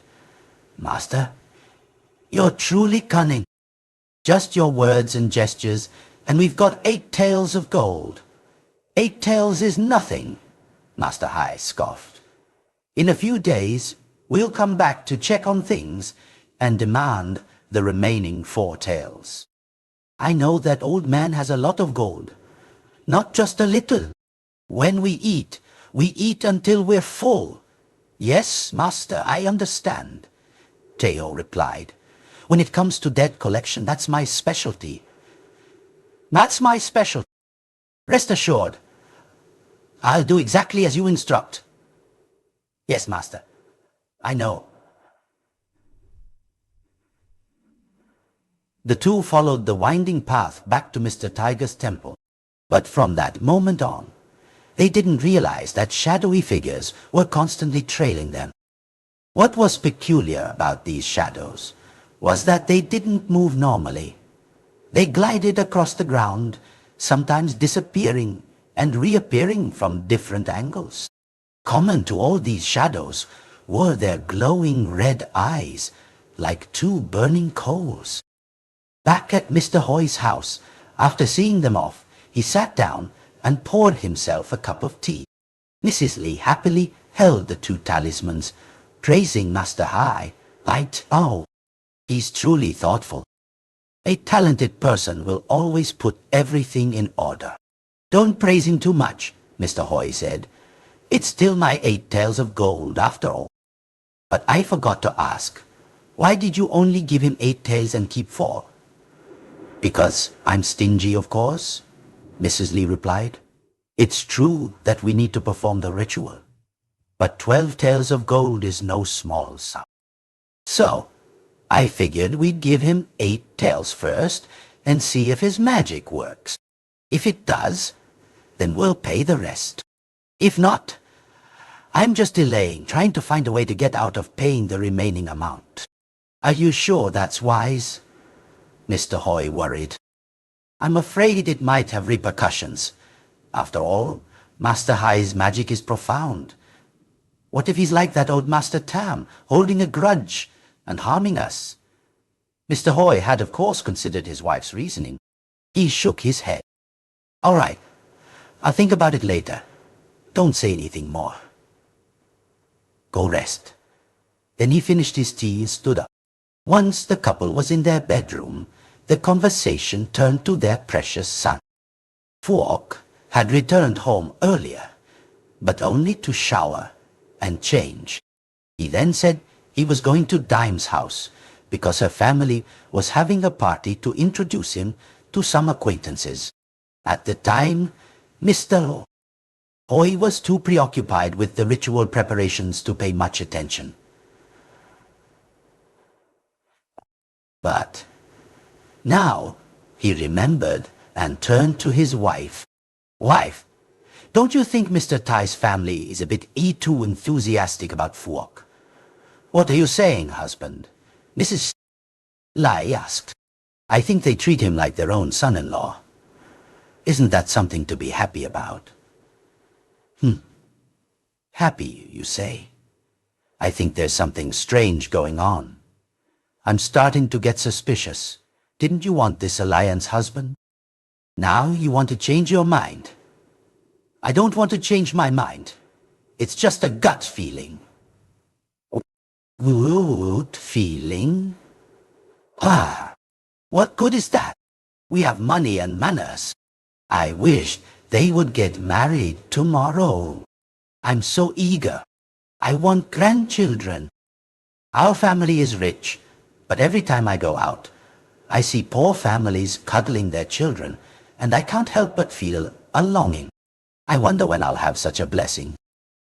[SPEAKER 1] Master, you're truly cunning. Just your words and gestures, and we've got 8 taels of gold. 8 taels is nothing, Master Hai scoffed. In a few days, we'll come back to check on things and demand the remaining 4 taels. I know that old man has a lot of gold, not just a little. When we eat until we're full. Yes, Master, I understand, Theo replied. When it comes to debt collection, that's my specialty. That's my specialty. Rest assured, I'll do exactly as you instruct. Yes, Master, I know. The two followed the winding path back to Mr. Tiger's temple, but from that moment on, they didn't realize that shadowy figures were constantly trailing them. What was peculiar about these shadows was that they didn't move normally. They glided across the ground, sometimes disappearing and reappearing from different angles. Common to all these shadows were their glowing red eyes, like 2 burning coals. Back at Mr. Hoi's house, after seeing them off, he sat down and poured himself a cup of tea. Mrs. Lee happily held the 2 talismans, praising Master Hai. Oh, he's truly thoughtful. A talented person will always put everything in order. Don't praise him too much, Mr. Hoi said. It's still my 8 taels of gold after all. But I forgot to ask, why did you only give him 8 taels and keep 4? Because I'm stingy, of course, Mrs. Lee replied. It's true that we need to perform the ritual, but 12 taels of gold is no small sum. So, I figured we'd give him 8 tails first and see if his magic works. If it does, then we'll pay the rest. If not, I'm just delaying, trying to find a way to get out of paying the remaining amount. Are you sure that's wise? Mr. Hoy worried. I'm afraid it might have repercussions. After all, Master Hai's magic is profound. What if he's like that old Master Tam, holding a grudge and harming us? Mr. Hoy had of course considered his wife's reasoning. He shook his head. All right, I'll think about it later. Don't say anything more. Go rest. Then he finished his tea and stood up. Once the couple was in their bedroom, the conversation turned to their precious son. Phuoc had returned home earlier, but only to shower and change. He then said he was going to Dime's house because her family was having a party to introduce him to some acquaintances. At the time, Mr. Hoy was too preoccupied with the ritual preparations to pay much attention. But now he remembered and turned to his wife. Wife, don't you think Mr. Tai's family is a bit too enthusiastic about Phuoc? What are you saying, husband? Mrs. Lai asked. I think they treat him like their own son-in-law. Isn't that something to be happy about? Happy, you say? I think there's something strange going on. I'm starting to get suspicious. Didn't you want this alliance, husband? Now you want to change your mind. I don't want to change my mind. It's just a gut feeling. Gut feeling? Ah, what good is that? We have money and manners. I wish they would get married tomorrow. I'm so eager. I want grandchildren. Our family is rich, but every time I go out, I see poor families cuddling their children, and I can't help but feel a longing. I wonder when I'll have such a blessing.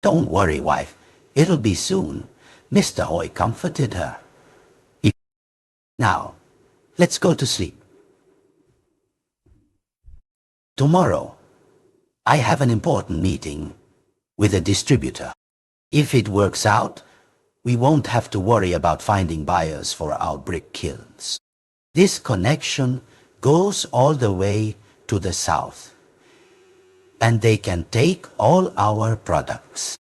[SPEAKER 1] Don't worry, wife. It'll be soon. Mr. Hoy comforted her. Now, let's go to sleep. Tomorrow, I have an important meeting with a distributor. If it works out, we won't have to worry about finding buyers for our brick kilns. This connection goes all the way to the south, and they can take all our products.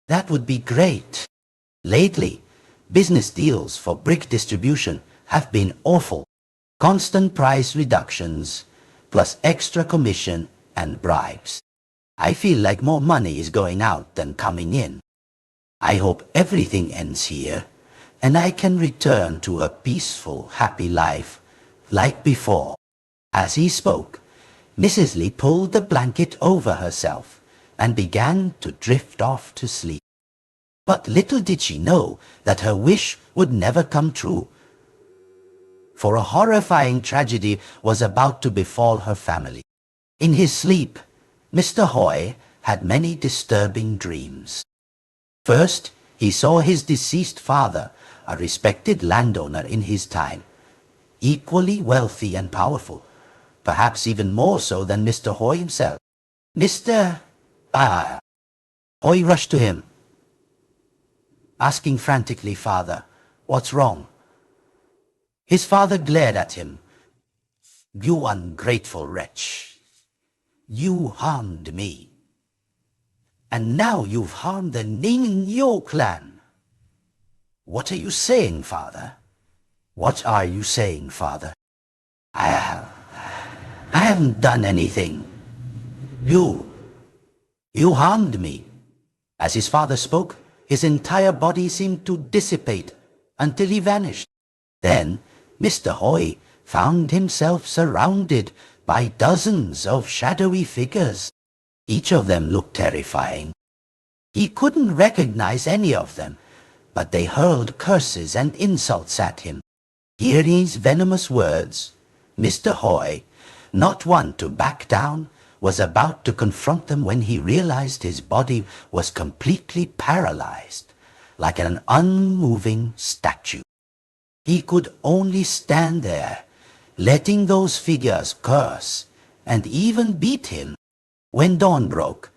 [SPEAKER 1] That would be great. Lately, business deals for brick distribution have been awful. Constant price reductions, plus extra commission and bribes. I feel like more money is going out than coming in. I hope everything ends here, and I can return to a peaceful, happy life like before. As he spoke, Mrs. Li pulled the blanket over herself and began to drift off to sleep. But little did she know that her wish would never come true, for a horrifying tragedy was about to befall her family. In his sleep, Mr. Hoy had many disturbing dreams. First, he saw his deceased father, a respected landowner in his time, equally wealthy and powerful, perhaps even more so than Mr. Hoy himself. Hoy rushed to him, asking frantically, "Father, what's wrong?" His father glared at him. "You ungrateful wretch. You harmed me. And now you've harmed the Ning Yo clan." "What are you saying, father? What are you saying, father?" I haven't done anything. You harmed me." As his father spoke, his entire body seemed to dissipate until he vanished. Then Mr. Hoy found himself surrounded by dozens of shadowy figures. Each of them looked terrifying. He couldn't recognize any of them, but they hurled curses and insults at him. Hearing his venomous words, Mr. Hoy, not one to back down, was about to confront them when he realized his body was completely paralyzed, like an unmoving statue. He could only stand there, letting those figures curse and even beat him. When dawn broke,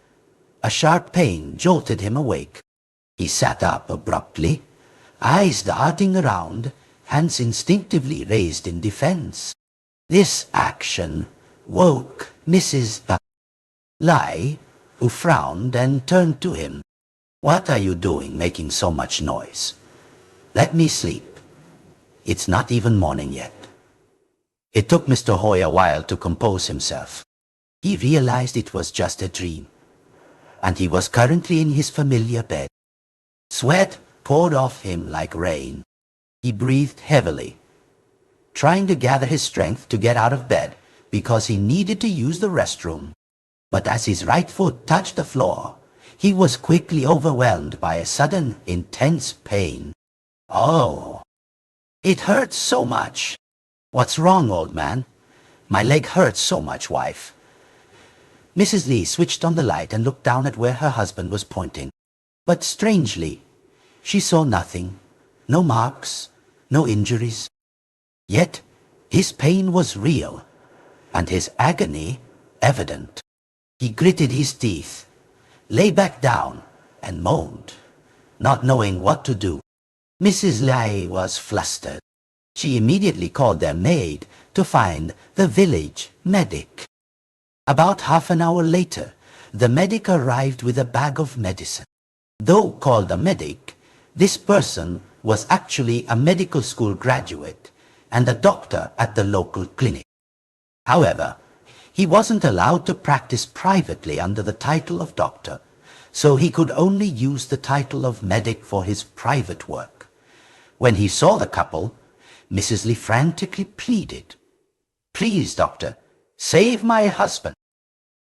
[SPEAKER 1] a sharp pain jolted him awake. He sat up abruptly, eyes darting around, hands instinctively raised in defense. This action woke Mrs. Lai, who frowned and turned to him. "What are you doing, making so much noise? Let me sleep. It's not even morning yet." It took Mr. Hoy a while to compose himself. He realized it was just a dream, and he was currently in his familiar bed. Sweat poured off him like rain. He breathed heavily, trying to gather his strength to get out of bed because he needed to use the restroom. But as his right foot touched the floor, he was quickly overwhelmed by a sudden, intense pain. "Oh, it hurts so much." "What's wrong, old man?" "My leg hurts so much, wife." Mrs. Lee switched on the light and looked down at where her husband was pointing. But strangely, she saw nothing, no marks, no injuries. Yet his pain was real, and his agony evident. He gritted his teeth, lay back down, and moaned, not knowing what to do. Mrs. Lai was flustered. She immediately called their maid to find the village medic. About half an hour later, the medic arrived with a bag of medicine. Though called a medic, this person was actually a medical school graduate and a doctor at the local clinic. However, he wasn't allowed to practice privately under the title of doctor, so he could only use the title of medic for his private work. When he saw the couple, Mrs. Lee frantically pleaded, "Please, doctor, save my husband.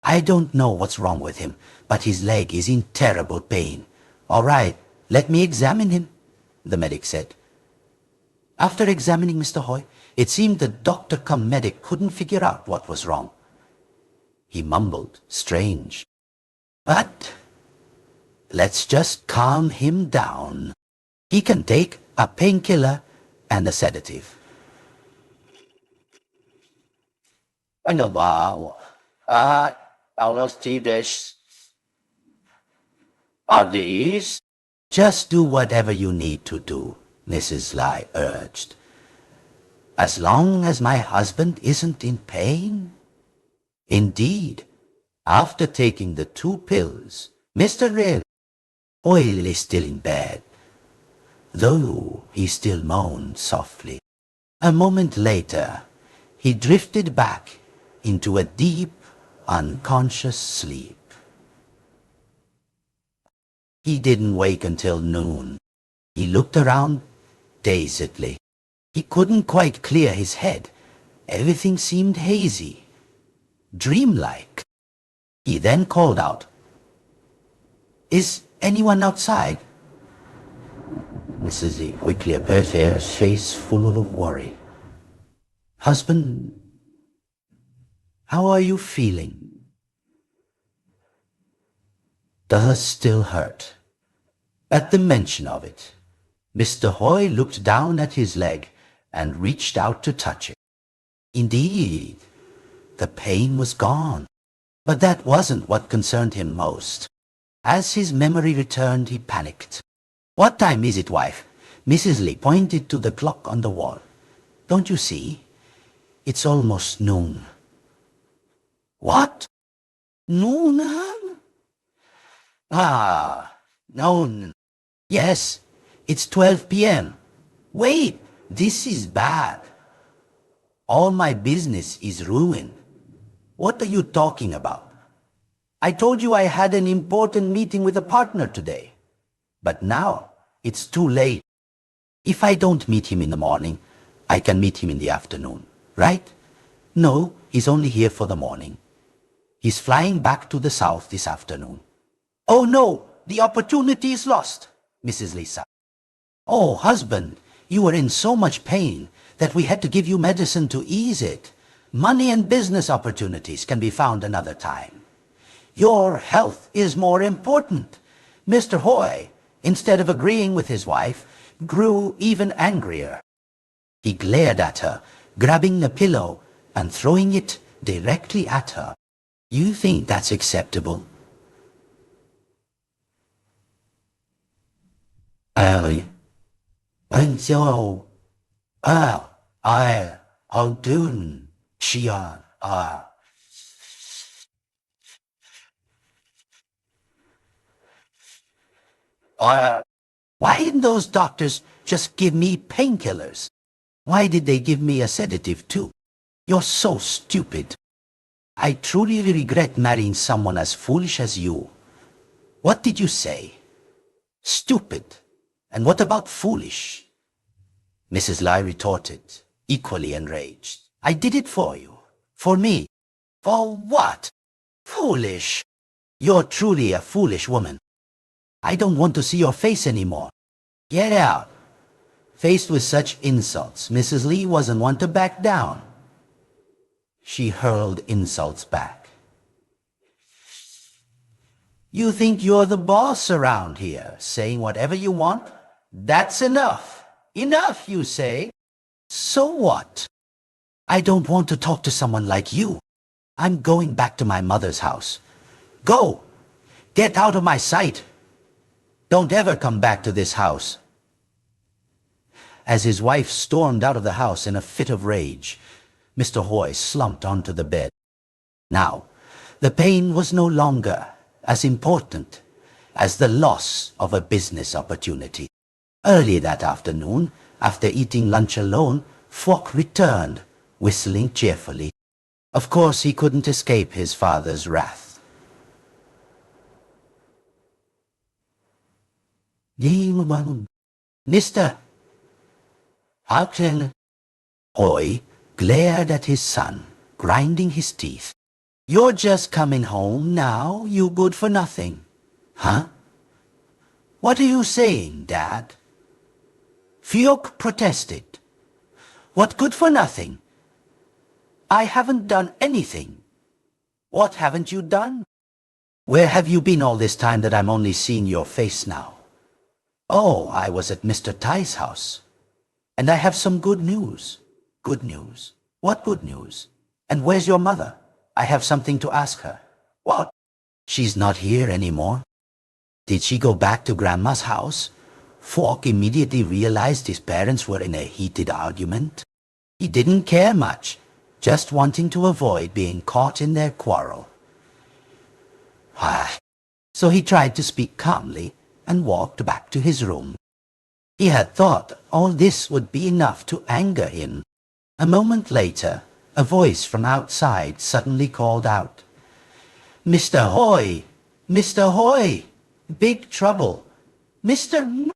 [SPEAKER 1] I don't know what's wrong with him, but his leg is in terrible pain." "All right, let me examine him," the medic said. After examining Mr. Hoy, it seemed the doctor-cum-medic couldn't figure out what was wrong. He mumbled, "Strange. But let's just calm him down. He can take a painkiller and a sedative." "Ano ba? Are these?" "Just do whatever you need to do," Mrs. Lai urged. "As long as my husband isn't in pain." Indeed, after taking the 2 pills, Mr. Oil is still in bed, though he still moaned softly. A moment later, he drifted back into a deep, unconscious sleep. He didn't wake until noon. He looked around dazedly. He couldn't quite clear his head. Everything seemed hazy, dreamlike. He then called out, "Is anyone outside?" Mrs. Lee quickly appeared, her face full of worry. "Husband, how are you feeling?" "Does still hurt." At the mention of it, Mr. Hoy looked down at his leg and reached out to touch it. Indeed, the pain was gone. But that wasn't what concerned him most. As his memory returned, he panicked. "What time is it, wife?" Mrs. Lee pointed to the clock on the wall. "Don't you see? It's almost noon." "What? Noon, huh?" "Noon. Yes, it's 12 p.m. Wait, this is bad. All my business is ruined." "What are you talking about? I told you I had an important meeting with a partner today. But now it's too late. If I don't meet him in the morning, I can meet him in the afternoon, right?" "No, he's only here for the morning. He's flying back to the south this afternoon." "Oh no, the opportunity is lost," Mrs. Lee said. "Oh, husband, you were in so much pain that we had to give you medicine to ease it. Money and business opportunities can be found another time. Your health is more important." Mr. Hoy, instead of agreeing with his wife, grew even angrier. He glared at her, grabbing the pillow and throwing it directly at her. You think that's acceptable? And so, I'll do, she, why didn't those doctors just give me painkillers? Why did they give me a sedative too? You're so stupid. I truly regret marrying someone as foolish as you. What did you say? Stupid. And what about foolish? Mrs. Lai retorted, equally enraged. I did it for you. For me. For what? Foolish. You're truly a foolish woman. I don't want to see your face anymore. Get out. Faced with such insults, Mrs. Li wasn't one to back down. She hurled insults back. You think you're the boss around here, saying whatever you want? That's enough. Enough, you say. So what? I don't want to talk to someone like you. I'm going back to my mother's house. Go. Get out of my sight. Don't ever come back to this house. As his wife stormed out of the house in a fit of rage, Mr. Hoy slumped onto the bed. Now, the pain was no longer as important as the loss of a business opportunity. Early that afternoon, after eating lunch alone, Fok returned, whistling cheerfully. Of course, he couldn't escape his father's wrath. Mister, how can... Hoy glared at his son, grinding his teeth. You're just coming home now, you good for nothing. Huh? What are you saying, Dad? Fiok protested. What good for nothing? I haven't done anything. What haven't you done? Where have you been all this time that I'm only seeing your face now? Oh, I was at Mr. Tai's house. And I have some good news. Good news? What good news? And where's your mother? I have something to ask her. What? She's not here anymore. Did she go back to Grandma's house? Fok immediately realized his parents were in a heated argument. He didn't care much, just wanting to avoid being caught in their quarrel. So he tried to speak calmly and walked back to his room. He had thought all this would be enough to anger him. A moment later, a voice from outside suddenly called out, Mr. Hoy! Mr. Hoy! Big trouble! Mr.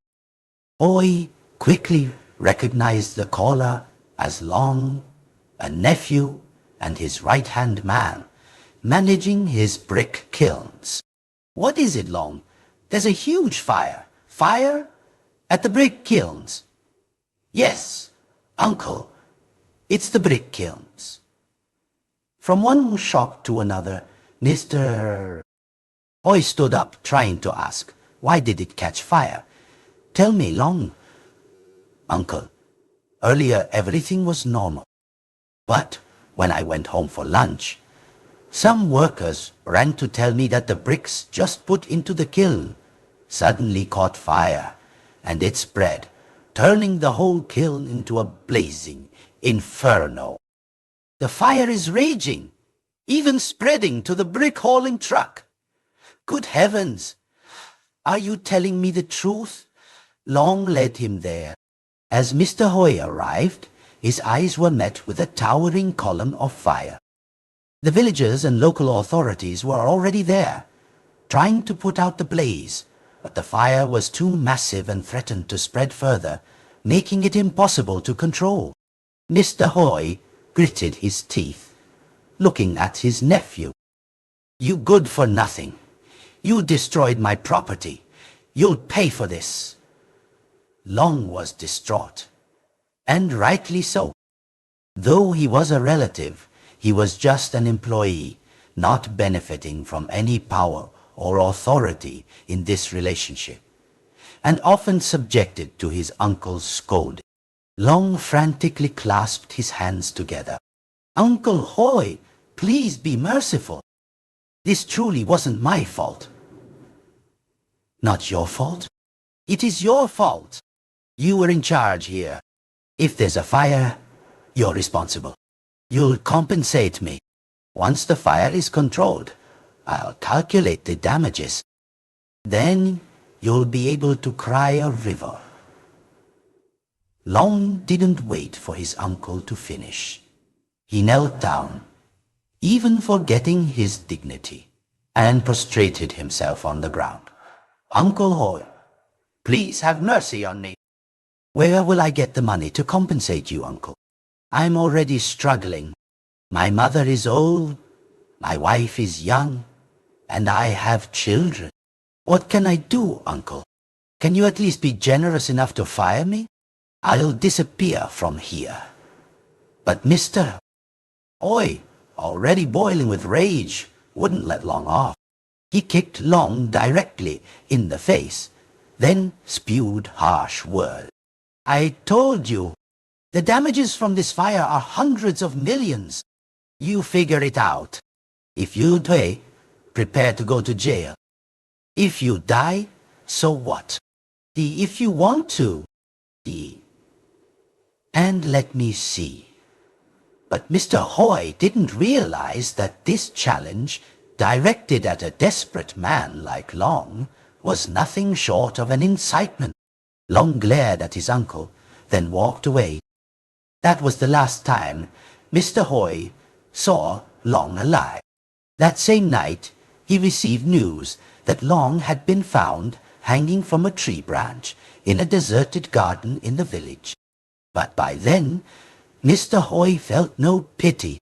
[SPEAKER 1] Hoy quickly recognized the caller as Long, a nephew and his right-hand man, managing his brick kilns. What is it, Long? There's a huge fire. Fire? At the brick kilns? Yes, Uncle. It's the brick kilns. From one shop to another, Mr. Hoy stood up, trying to ask, why did it catch fire? Tell me, Long. Uncle, earlier everything was normal. But when I went home for lunch, some workers ran to tell me that the bricks just put into the kiln suddenly caught fire, and it spread, turning the whole kiln into a blazing inferno. The fire is raging, even spreading to the brick hauling truck. Good heavens! Are you telling me the truth? Long led him there. As Mr. Hoy arrived, his eyes were met with a towering column of fire. The villagers and local authorities were already there, trying to put out the blaze, but the fire was too massive and threatened to spread further, making it impossible to control. Mr. Hoy gritted his teeth, looking at his nephew. You good for nothing. You destroyed my property. You'll pay for this. Long was distraught, and rightly so. Though he was a relative, he was just an employee, not benefiting from any power or authority in this relationship, and often subjected to his uncle's scolding. Long frantically clasped his hands together. Uncle Hoy, please be merciful. This truly wasn't my fault. Not your fault? It is your fault. You were in charge here. If there's a fire, you're responsible. You'll compensate me. Once the fire is controlled, I'll calculate the damages. Then you'll be able to cry a river. Long didn't wait for his uncle to finish. He knelt down, even forgetting his dignity, and prostrated himself on the ground. Uncle Hoy, please have mercy on me. Where will I get the money to compensate you, Uncle? I'm already struggling. My mother is old, my wife is young, and I have children. What can I do, Uncle? Can you at least be generous enough to fire me? I'll disappear from here. But Mr. Hoy, already boiling with rage, wouldn't let Long off. He kicked Long directly in the face, then spewed harsh words. I told you, the damages from this fire are hundreds of millions. You figure it out. If you pay, prepare to go to jail. If you die, so what? If you want to. And let me see. But Mr. Hoy didn't realize that this challenge, directed at a desperate man like Long, was nothing short of an incitement. Long glared at his uncle, then walked away. That was the last time Mr. Hoy saw Long alive. That same night, he received news that Long had been found hanging from a tree branch in a deserted garden in the village. But by then, Mr. Hoy felt no pity.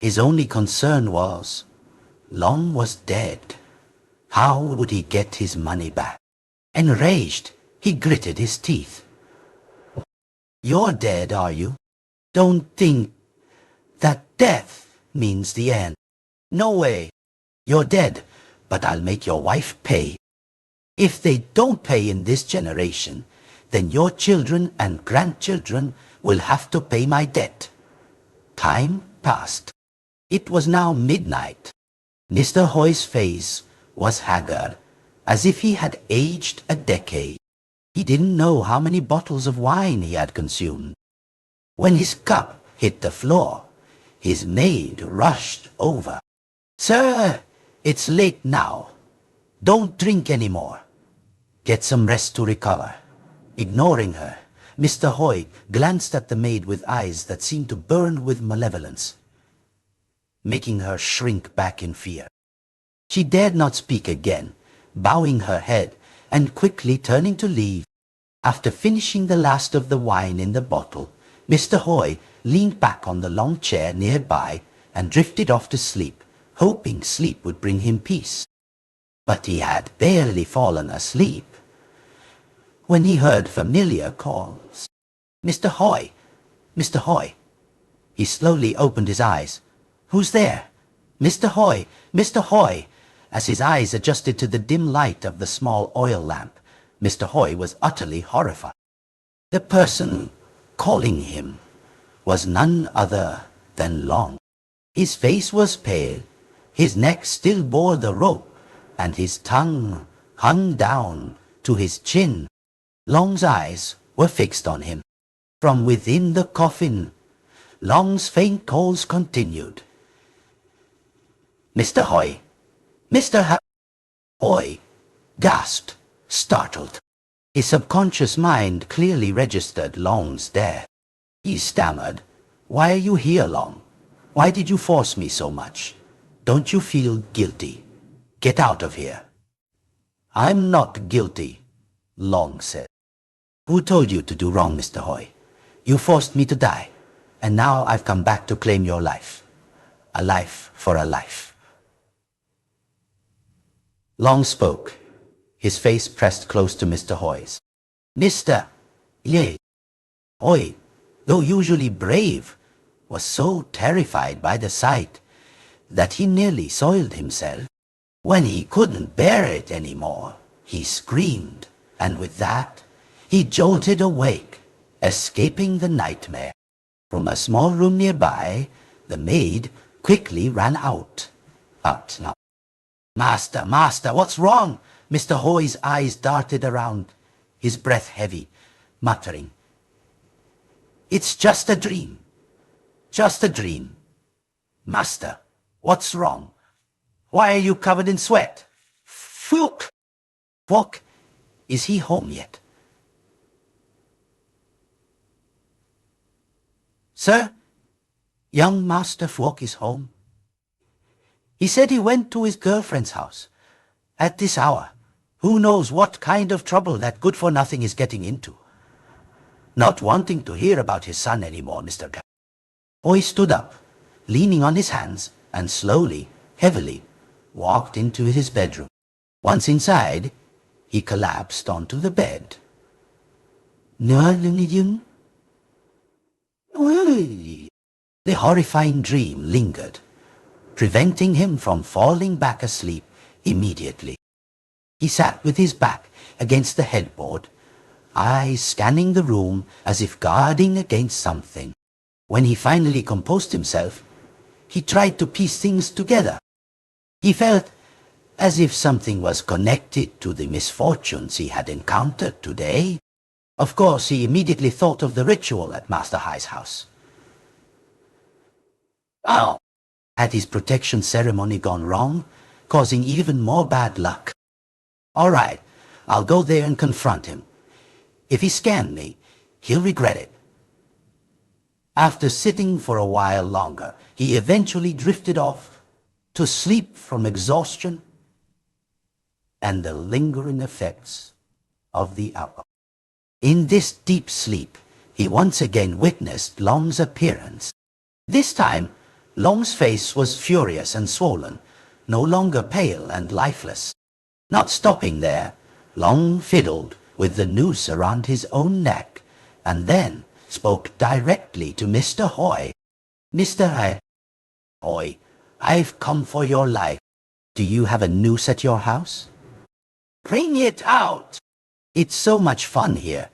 [SPEAKER 1] His only concern was, Long was dead. How would he get his money back? Enraged, he gritted his teeth. You're dead, are you? Don't think that death means the end. No way. You're dead, but I'll make your wife pay. If they don't pay in this generation, then your children and grandchildren will have to pay my debt. Time passed. It was now midnight. Mr. Hoy's face was haggard, as if he had aged a decade. He didn't know how many bottles of wine he had consumed. When his cup hit the floor, his maid rushed over. Sir, it's late now. Don't drink any more. Get some rest to recover. Ignoring her, Mr. Hoy glanced at the maid with eyes that seemed to burn with malevolence, making her shrink back in fear. She dared not speak again, bowing her head and quickly turning to leave. After finishing the last of the wine in the bottle, Mr. Hoy leaned back on the long chair nearby and drifted off to sleep, hoping sleep would bring him peace. But he had barely fallen asleep when he heard familiar calls. Mr. Hoy! Mr. Hoy! He slowly opened his eyes. Who's there? Mr. Hoy! Mr. Hoy! As his eyes adjusted to the dim light of the small oil lamp, Mr. Hoy was utterly horrified. The person calling him was none other than Long. His face was pale, his neck still bore the rope, and his tongue hung down to his chin. Long's eyes were fixed on him. From within the coffin, Long's faint calls continued. Mr. Hoy! Mr. Hoy gasped, startled. His subconscious mind clearly registered Long's death. He stammered, Why are you here, Long? Why did you force me so much? Don't you feel guilty? Get out of here. I'm not guilty, Long said. Who told you to do wrong, Mr. Hoy? You forced me to die, and now I've come back to claim your life. A life for a life. Long spoke, his face pressed close to Mr. Hoy's. Mr. Hoy, though usually brave, was so terrified by the sight that he nearly soiled himself. When he couldn't bear it any more, he screamed, and with that, he jolted awake Escaping the nightmare, from a small room nearby, the maid quickly ran out. But now, Master, master, what's wrong? Mr. Hoy's eyes darted around, his breath heavy, muttering, "It's just a dream. Just a dream. Master, what's wrong? Why are you covered in sweat? Phew! Walk, is he home yet?" "Sir, young Master Fwok is home. He said he went to his girlfriend's house. At this hour, who knows what kind of trouble that good-for-nothing is getting into." Not wanting to hear about his son anymore, Mr. Guy, Hoy stood up, leaning on his hands, and slowly, heavily, walked into his bedroom. Once inside, he collapsed onto the bed. The horrifying dream lingered, preventing him from falling back asleep immediately. He sat with his back against the headboard, eyes scanning the room as if guarding against something. When he finally composed himself, he tried to piece things together. He felt as if something was connected to the misfortunes he had encountered today. Of course, he immediately thought of the ritual at Master Hai's house. Oh, had his protection ceremony gone wrong, causing even more bad luck? All right, I'll go there and confront him. If he scanned me, he'll regret it. After sitting for a while longer, he eventually drifted off to sleep from exhaustion and the lingering effects of the alcohol. In this deep sleep, he once again witnessed Long's appearance. This time, Long's face was furious and swollen, no longer pale and lifeless. Not stopping there, Long fiddled with the noose around his own neck, and then spoke directly to Mr. Hoy. "Mr. Hoy, I've come for your life. Do you have a noose at your house?" "Bring it out! It's so much fun here,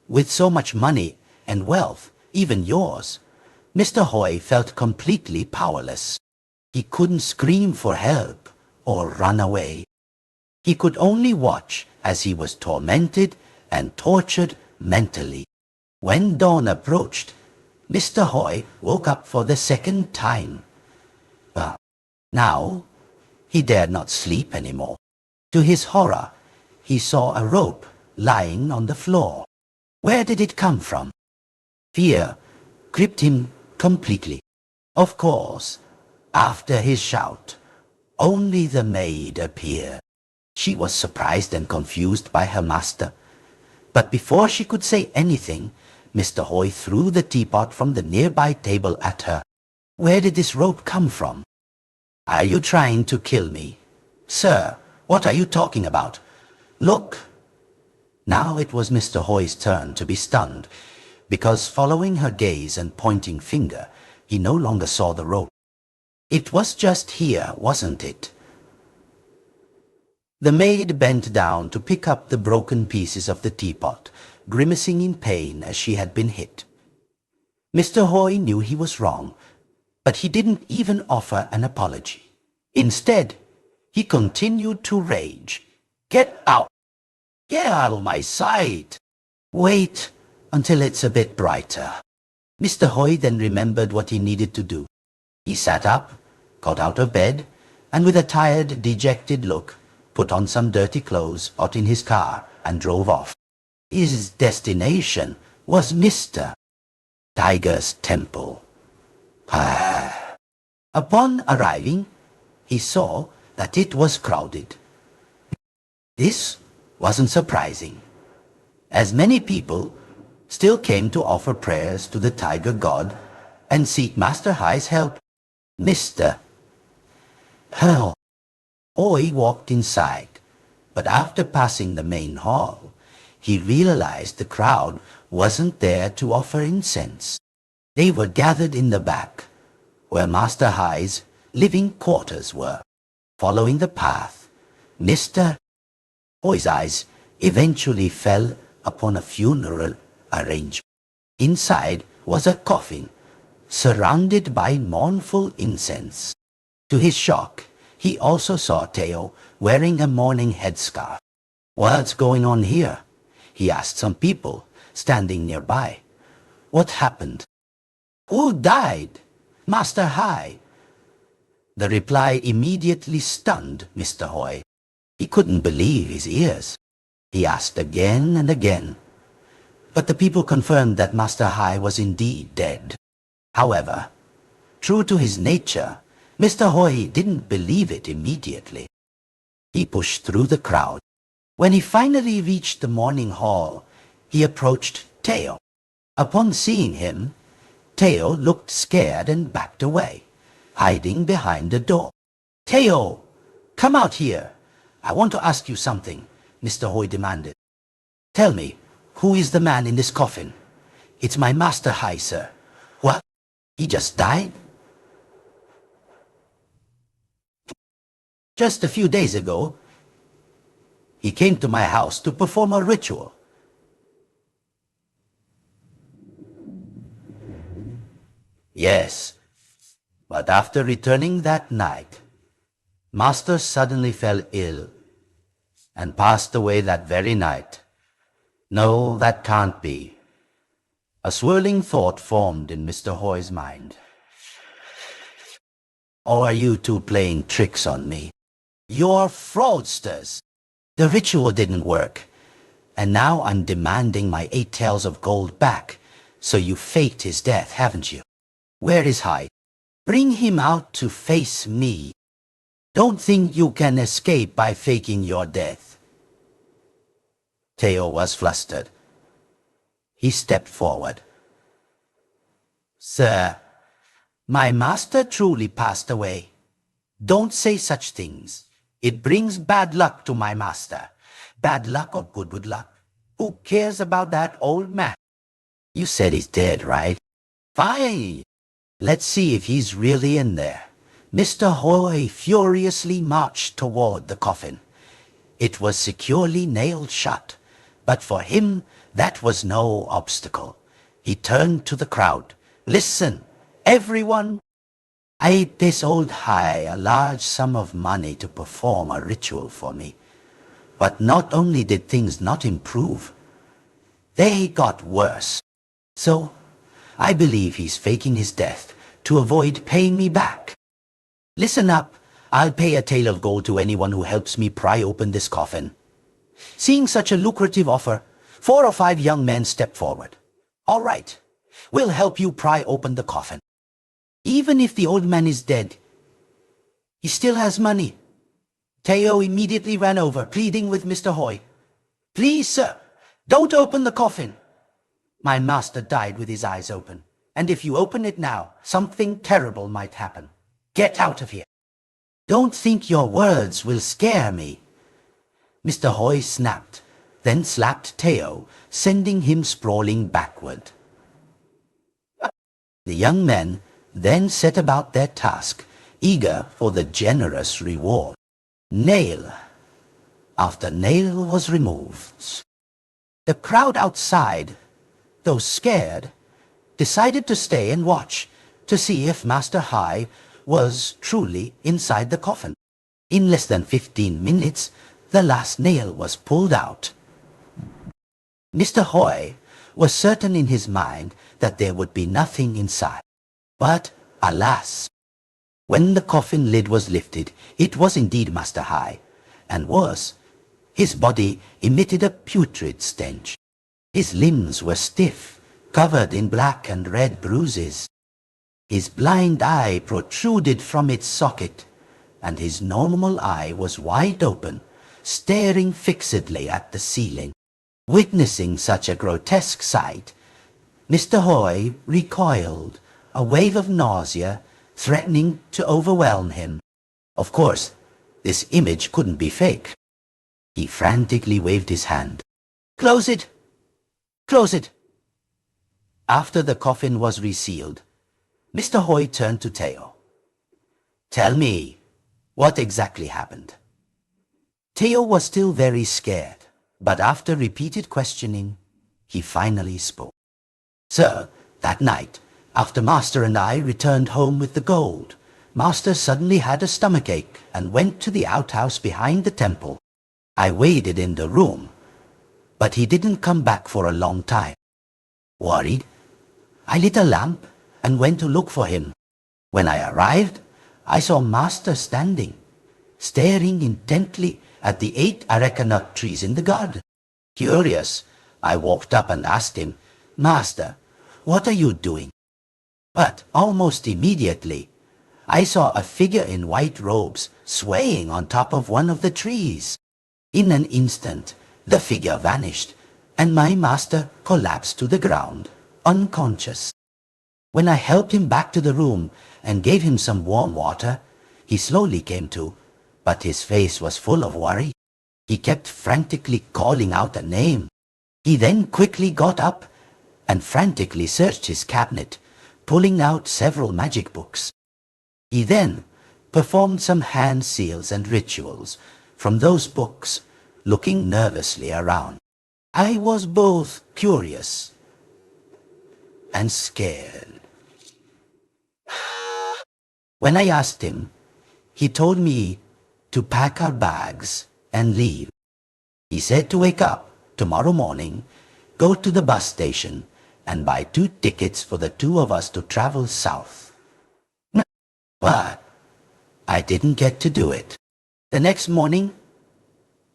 [SPEAKER 1] with so much money and wealth, even yours." Mr. Hoy felt completely powerless. He couldn't scream for help or run away. He could only watch as he was tormented and tortured mentally. When dawn approached, Mr. Hoy woke up for the second time. But now he dared not sleep anymore. To his horror, he saw a rope lying on the floor. Where did it come from? Fear gripped him completely. Of course, after his shout, only the maid appeared. She was surprised and confused by her master. But before she could say anything, Mr. Hoy threw the teapot from the nearby table at her. "Where did this rope come from? Are you trying to kill me?" "Sir, what are you talking about? Look!" Now it was Mr. Hoy's turn to be stunned, because following her gaze and pointing finger, he no longer saw the rope. It was just here, wasn't it? The maid bent down to pick up the broken pieces of the teapot, grimacing in pain as she had been hit. Mr. Hoy knew he was wrong, but he didn't even offer an apology. Instead, he continued to rage. "Get out! Get out of my sight! Wait until it's a bit brighter." Mr. Hoy then remembered what he needed to do. He sat up, got out of bed, and with a tired, dejected look, put on some dirty clothes, got in his car, and drove off. His destination was Mr. Tiger's temple. Upon arriving, he saw that it was crowded. This wasn't surprising, as many people still came to offer prayers to the Tiger God and seek Master Hai's help. Mr. Hoy walked inside, but after passing the main hall, he realized the crowd wasn't there to offer incense. They were gathered in the back, where Master Hai's living quarters were. Following the path, Mr. Hoy's eyes eventually fell upon a funeral arrangement. Inside was a coffin, surrounded by mournful incense. To his shock, he also saw Teo wearing a mourning headscarf. "What's going on here?" he asked some people standing nearby. "What happened?" "Who died?" "Master Hai." The reply immediately stunned Mr. Hoi. He couldn't believe his ears. He asked again and again, but the people confirmed that Master Hai was indeed dead. However, true to his nature, Mr. Hoi didn't believe it immediately. He pushed through the crowd. When he finally reached the morning hall, he approached Teo. Upon seeing him, Teo looked scared and backed away, hiding behind the door. "Teo, come out here. I want to ask you something," Mr. Hoi demanded. "Tell me, who is the man in this coffin?" "It's my Master Hai, sir." "What? He just died?" "Just a few days ago, he came to my house to perform a ritual." "Yes, but after returning that night, Master suddenly fell ill and passed away that very night." "No, that can't be." A swirling thought formed in Mr. Hoy's mind. "Or are you two playing tricks on me? You're fraudsters. The ritual didn't work, and now I'm demanding my 8 taels of gold back, so you faked his death, haven't you? Where is Hai? Bring him out to face me. Don't think you can escape by faking your death." Teo was flustered. He stepped forward. "Sir, my master truly passed away. Don't say such things. It brings bad luck to my master. Bad luck or good luck? Who cares about that old man? You said he's dead, right? Fine. Let's see if he's really in there." Mr. Hoi furiously marched toward the coffin. It was securely nailed shut, but for him that was no obstacle. He turned to the crowd. "Listen, everyone. I paid this old Hai a large sum of money to perform a ritual for me. But not only did things not improve, they got worse. So, I believe he's faking his death to avoid paying me back. Listen up. I'll pay a tael of gold to anyone who helps me pry open this coffin." Seeing such a lucrative offer, 4 or 5 young men stepped forward. "All right, we'll help you pry open the coffin. Even if the old man is dead, he still has money." Teo immediately ran over, pleading with Mr. Hoi. "Please, sir, don't open the coffin. My master died with his eyes open, and if you open it now, something terrible might happen. Get out of here." "Don't think your words will scare me." Mr. Hoi snapped, then slapped Teo, sending him sprawling backward. The young men then set about their task, eager for the generous reward. Nail after nail was removed. The crowd outside, though scared, decided to stay and watch to see if Master Hai was truly inside the coffin. In less than 15 minutes, the last nail was pulled out. Mr. Hoi was certain in his mind that there would be nothing inside. But, alas, when the coffin lid was lifted, it was indeed Master Hai, and worse, his body emitted a putrid stench. His limbs were stiff, covered in black and red bruises. His blind eye protruded from its socket, and his normal eye was wide open, staring fixedly at the ceiling. Witnessing such a grotesque sight, Mr. Hoi recoiled, a wave of nausea threatening to overwhelm him. Of course, this image couldn't be fake. He frantically waved his hand. "Close it! Close it!" After the coffin was resealed, Mr. Hoi turned to Teo. "Tell me, what exactly happened?" Teo was still very scared, but after repeated questioning, he finally spoke. Sir, that night, after Master and I returned home with the gold, Master suddenly had a stomachache and went to the outhouse behind the temple. I waited in the room, but he didn't come back for a long time. Worried, I lit a lamp and went to look for him. When I arrived, I saw Master standing, staring intently at the 8 areca nut trees in the garden. Curious, I walked up and asked him, "Master, what are you doing?" But almost immediately, I saw a figure in white robes swaying on top of one of the trees. In an instant, the figure vanished, and my master collapsed to the ground, unconscious. When I helped him back to the room and gave him some warm water, he slowly came to, but his face was full of worry. He kept frantically calling out a name. He then quickly got up and frantically searched his cabinet, pulling out several magic books. He then performed some hand seals and rituals from those books, looking nervously around. I was both curious and scared. When I asked him, he told me to pack our bags and leave. He said to wake up tomorrow morning, go to the bus station, and buy 2 tickets for the 2 of us to travel south. But I didn't get to do it. The next morning,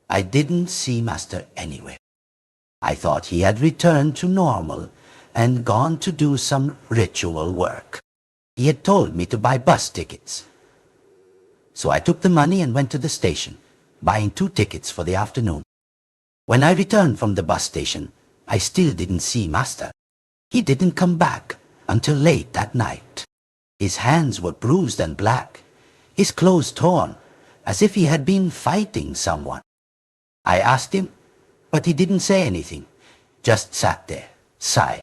[SPEAKER 1] I didn't see Master anywhere. I thought he had returned to normal and gone to do some ritual work. He had told me to buy bus tickets. So I took the money and went to the station, buying 2 tickets for the afternoon. When I returned from the bus station, I still didn't see Master. He didn't come back until late that night. His hands were bruised and black, his clothes torn, as if he had been fighting someone. I asked him, but he didn't say anything, just sat there, sighed.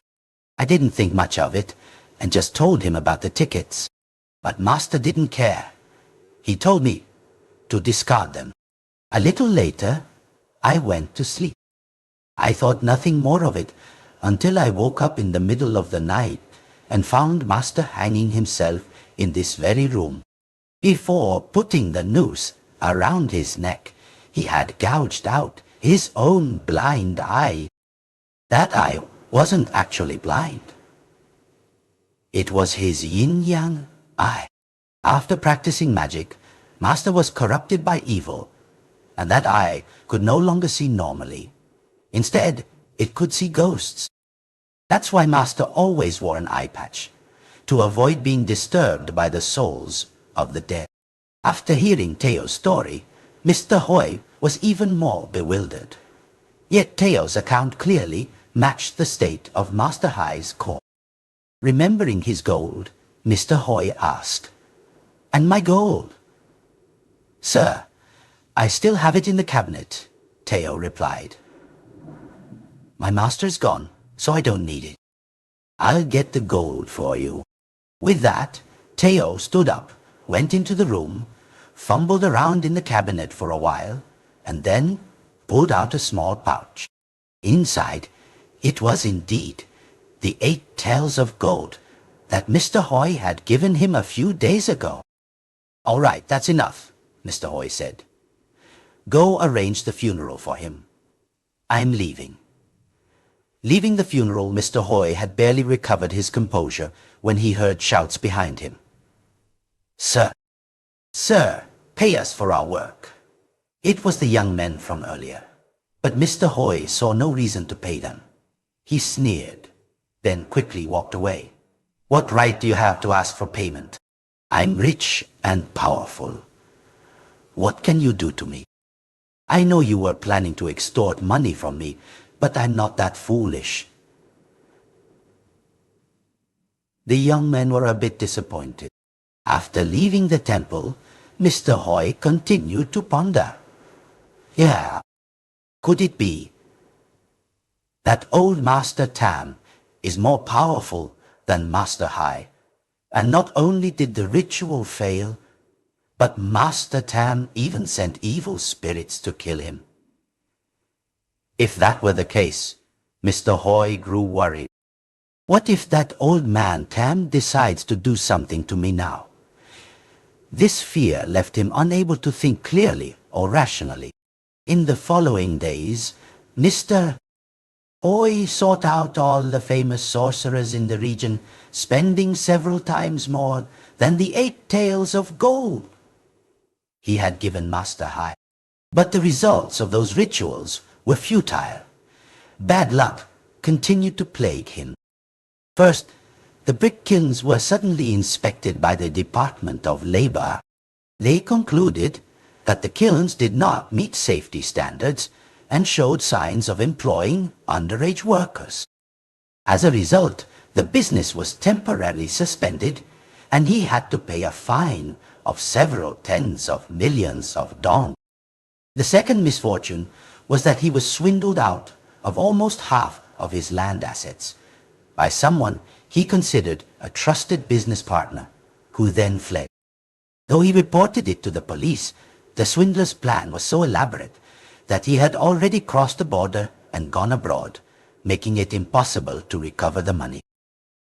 [SPEAKER 1] I didn't think much of it, and just told him about the tickets. But Master didn't care. He told me to discard them. A little later, I went to sleep. I thought nothing more of it until I woke up in the middle of the night and found Master hanging himself in this very room. Before putting the noose around his neck, he had gouged out his own blind eye. That eye wasn't actually blind. It was his yin-yang eye. After practicing magic, Master was corrupted by evil, and that eye could no longer see normally. Instead, it could see ghosts. That's why Master always wore an eye patch, to avoid being disturbed by the souls of the dead. After hearing Teo's story, Mr. Hoi was even more bewildered. Yet Teo's account clearly matched the state of Master Hai's core. Remembering his gold, Mr. Hoi asked, "And my gold?" "Sir, I still have it in the cabinet," Teo replied. "My master's gone, so I don't need it. I'll get the gold for you." With that, Teo stood up, went into the room, fumbled around in the cabinet for a while, and then pulled out a small pouch. Inside, it was indeed the 8 taels of gold that Mr. Hoi had given him a few days ago. "All right, that's enough," Mr. Hoi said. "Go arrange the funeral for him. I'm leaving." Leaving the funeral, Mr. Hoi had barely recovered his composure when he heard shouts behind him. "Sir! Sir, pay us for our work." It was the young men from earlier, but Mr. Hoi saw no reason to pay them. He sneered, then quickly walked away. "What right do you have to ask for payment? I'm rich and powerful. What can you do to me? I know you were planning to extort money from me, but I'm not that foolish." The young men were a bit disappointed. After leaving the temple, Mr. Hoi continued to ponder. Yeah, could it be that old Master Tam is more powerful than Master Hai? And not only did the ritual fail, but Master Tam even sent evil spirits to kill him. If that were the case, Mr. Hoi grew worried. What if that old man Tam decides to do something to me now? This fear left him unable to think clearly or rationally. In the following days, Mr. Oi sought out all the famous sorcerers in the region, spending several times more than the 8 taels of gold he had given Master Hai. But the results of those rituals were futile. Bad luck continued to plague him. First, the brick kilns were suddenly inspected by the Department of Labor. They concluded that the kilns did not meet safety standards and showed signs of employing underage workers. As a result, the business was temporarily suspended, and he had to pay a fine of several tens of millions of dong. The second misfortune was that he was swindled out of almost half of his land assets by someone he considered a trusted business partner, who then fled. Though he reported it to the police, the swindler's plan was so elaborate that he had already crossed the border and gone abroad, making it impossible to recover the money.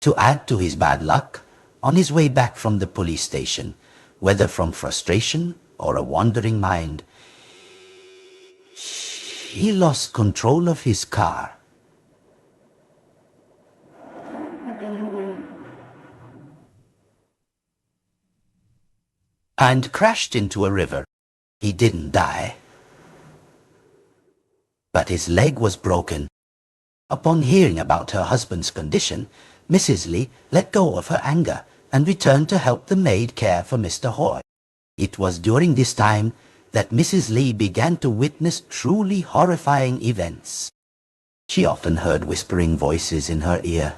[SPEAKER 1] To add to his bad luck, on his way back from the police station, whether from frustration or a wandering mind, he lost control of his car. And crashed into a river. He didn't die, but his leg was broken. Upon hearing about her husband's condition, Mrs. Lee let go of her anger and returned to help the maid care for Mr. Hoy. It was during this time that Mrs. Lee began to witness truly horrifying events. She often heard whispering voices in her ear,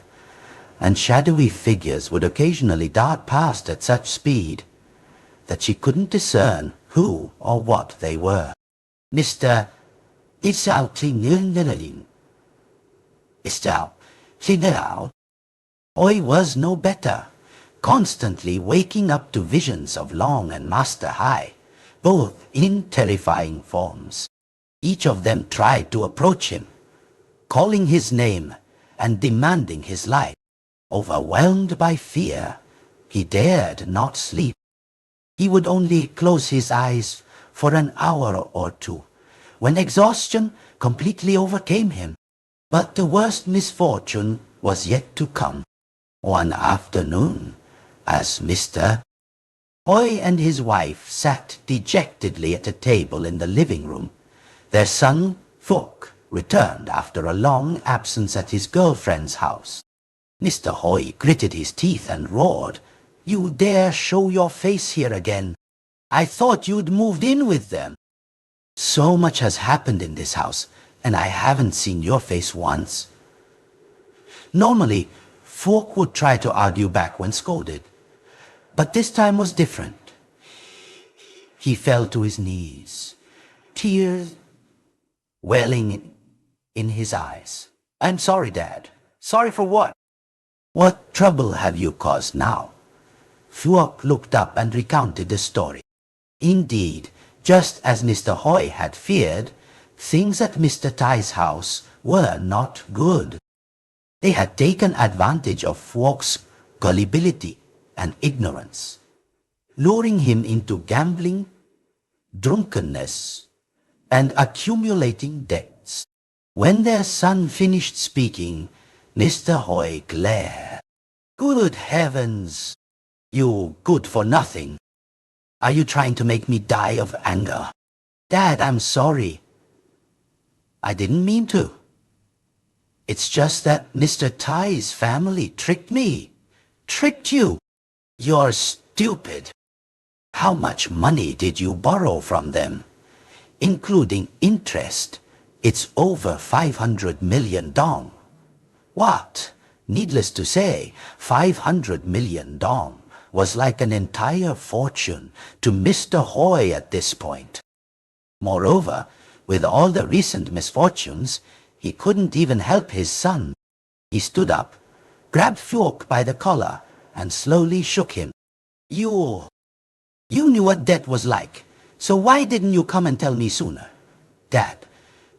[SPEAKER 1] and shadowy figures would occasionally dart past at such speed that she couldn't discern who or what they were. Mr. Hoy was no better, constantly waking up to visions of Long and Master Hai, both in terrifying forms. Each of them tried to approach him, calling his name and demanding his life. Overwhelmed by fear, he dared not sleep. He would only close his eyes for an hour or two, when exhaustion completely overcame him. But the worst misfortune was yet to come. One afternoon, as Mr. Hoy and his wife sat dejectedly at a table in the living room, their son, Phuoc, returned after a long absence at his girlfriend's house. Mr. Hoy gritted his teeth and roared, "You dare show your face here again? I thought you'd moved in with them." "So much has happened in this house, and I haven't seen your face once." Normally, Phuoc would try to argue back when scolded, but this time was different. He fell to his knees, tears welling in his eyes. "I'm sorry, Dad." "Sorry for what?" "What trouble have you caused now?" Phuoc looked up and recounted the story. Indeed, just as Mr. Hoy had feared, things at Mr. Tai's house were not good. They had taken advantage of Phuoc's gullibility and ignorance, luring him into gambling, drunkenness, and accumulating debts. When their son finished speaking, Mr. Hoy glared. "Good heavens! You good-for-nothing! Are you trying to make me die of anger?" "Dad, I'm sorry. I didn't mean to. It's just that Mr. Tai's family tricked me." "Tricked you? You're stupid. How much money did you borrow from them? Including interest, it's over 500 million dong. What? Needless to say, 500 million dong was like an entire fortune to Mr. Hoy at this point. Moreover, with all the recent misfortunes, he couldn't even help his son. He stood up, grabbed Phuoc by the collar, and slowly shook him. You knew what debt was like, so why didn't you come and tell me sooner?" "Dad,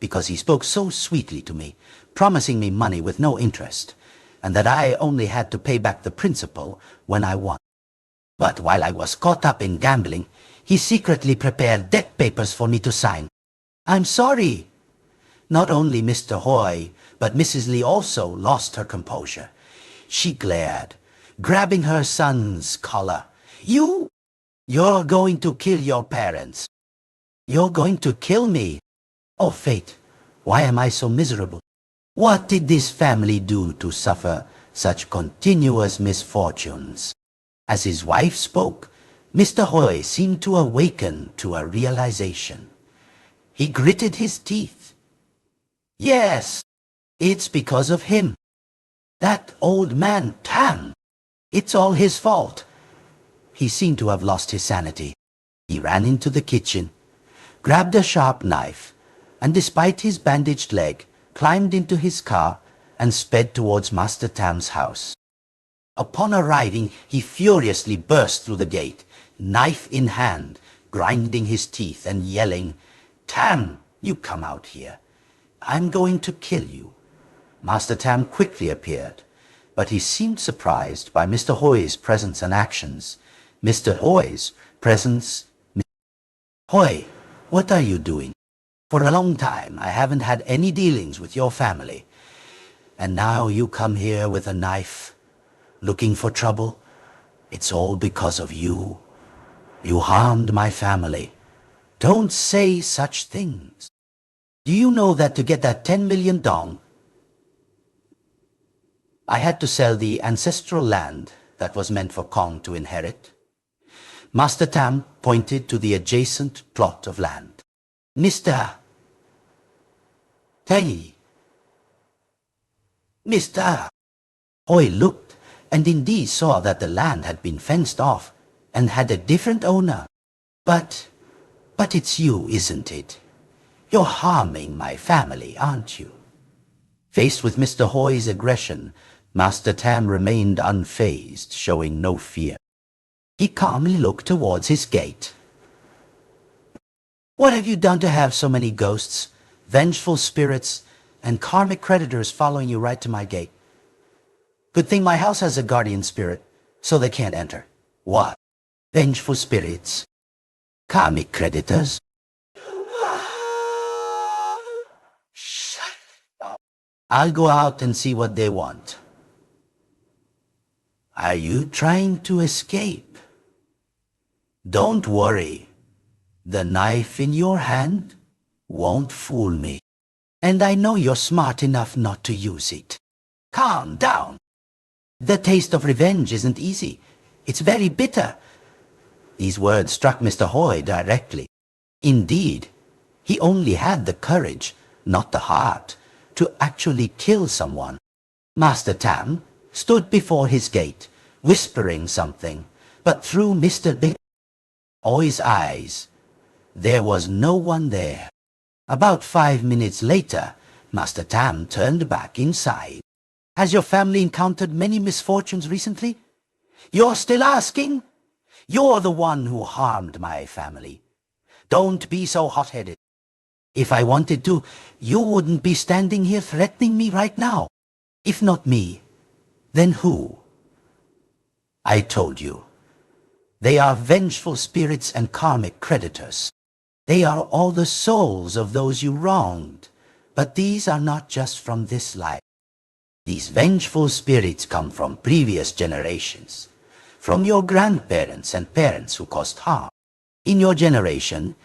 [SPEAKER 1] because he spoke so sweetly to me, promising me money with no interest. and that I only had to pay back the principal when I won. But while I was caught up in gambling, he secretly prepared debt papers for me to sign. I'm sorry. Not only Mr. Hoy, but Mrs. Lee also lost her composure. She glared, grabbing her son's collar. You're going to kill your parents. You're going to kill me. Oh, fate, why am I so miserable? What did this family do to suffer such continuous misfortunes? As his wife spoke, Mr. Hoy seemed to awaken to a realization. He gritted his teeth. Yes, it's because of him. That old man, Tam. It's all his fault. He seemed to have lost his sanity. He ran into the kitchen, grabbed a sharp knife, and despite his bandaged leg, climbed into his car and sped towards Master Tam's house. Upon arriving, he furiously burst through the gate, knife in hand, grinding his teeth and yelling, "Tam, you come out here. I'm going to kill you." Master Tam quickly appeared, but he seemed surprised by Mr. Hoy's presence and actions. Mr. Hoy's presence... Hoy, what are you doing? For a long time, I haven't had any dealings with your family. And now you come here with a knife, looking for trouble. It's all because of you. You harmed my family. Don't say such things. Do you know that to get that 10 million dong, I had to sell the ancestral land that was meant for Kong to inherit? Master Tam pointed to the adjacent plot of land. Mr. Hoy looked and indeed saw that the land had been fenced off and had a different owner. But it's you, isn't it? You're harming my family, aren't you? Faced with Mr. Hoy's aggression, Master Tam remained unfazed, showing no fear. He calmly looked towards his gate. What have you done to have so many ghosts, vengeful spirits, and karmic creditors following you right to my gate? Good thing my house has a guardian spirit, so they can't enter. What? Vengeful spirits? Karmic creditors? Shut up. I'll go out and see what they want. Are you trying to escape? Don't worry. The knife in your hand won't fool me. And I know you're smart enough not to use it. Calm down. The taste of revenge isn't easy. It's very bitter. These words struck Mr. Hoy directly. Indeed, he only had the courage, not the heart, to actually kill someone. Master Tam stood before his gate, whispering something, but through Mr. Hoy's eyes, there was no one there. About 5 minutes later, Master Tam turned back inside. Has your family encountered many misfortunes recently? You're still asking? You're the one who harmed my family. Don't be so hot-headed. If I wanted to, you wouldn't be standing here threatening me right now. If not me, then who? I told you. They are vengeful spirits and karmic creditors. They are all the souls of those you wronged. But these are not just from this life. These vengeful spirits come from previous generations, from your grandparents and parents who caused harm. In your generation,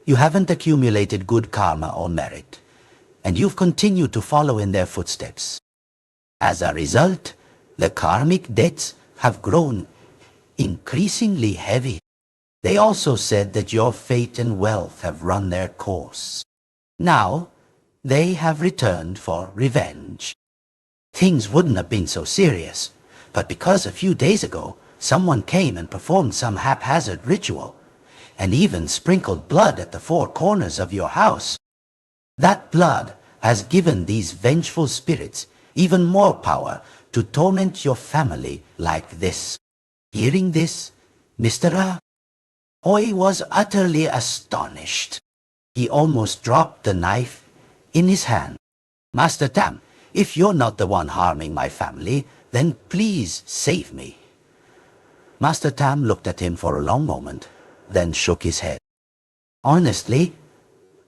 [SPEAKER 1] you haven't accumulated good karma or merit, and you've continued to follow in their footsteps. As a result, the karmic debts have grown increasingly heavy. They also said that your fate and wealth have run their course. Now, they have returned for revenge. Things wouldn't have been so serious, but because a few days ago, someone came and performed some haphazard ritual, and even sprinkled blood at the 4 corners of your house. That blood has given these vengeful spirits even more power to torment your family like this. Hearing this, Mr. Hoy was utterly astonished. He almost dropped the knife in his hand. Master Tam, If you're not the one harming my family, then please save me." Master Tam looked at him for a long moment, then shook his head. "Honestly,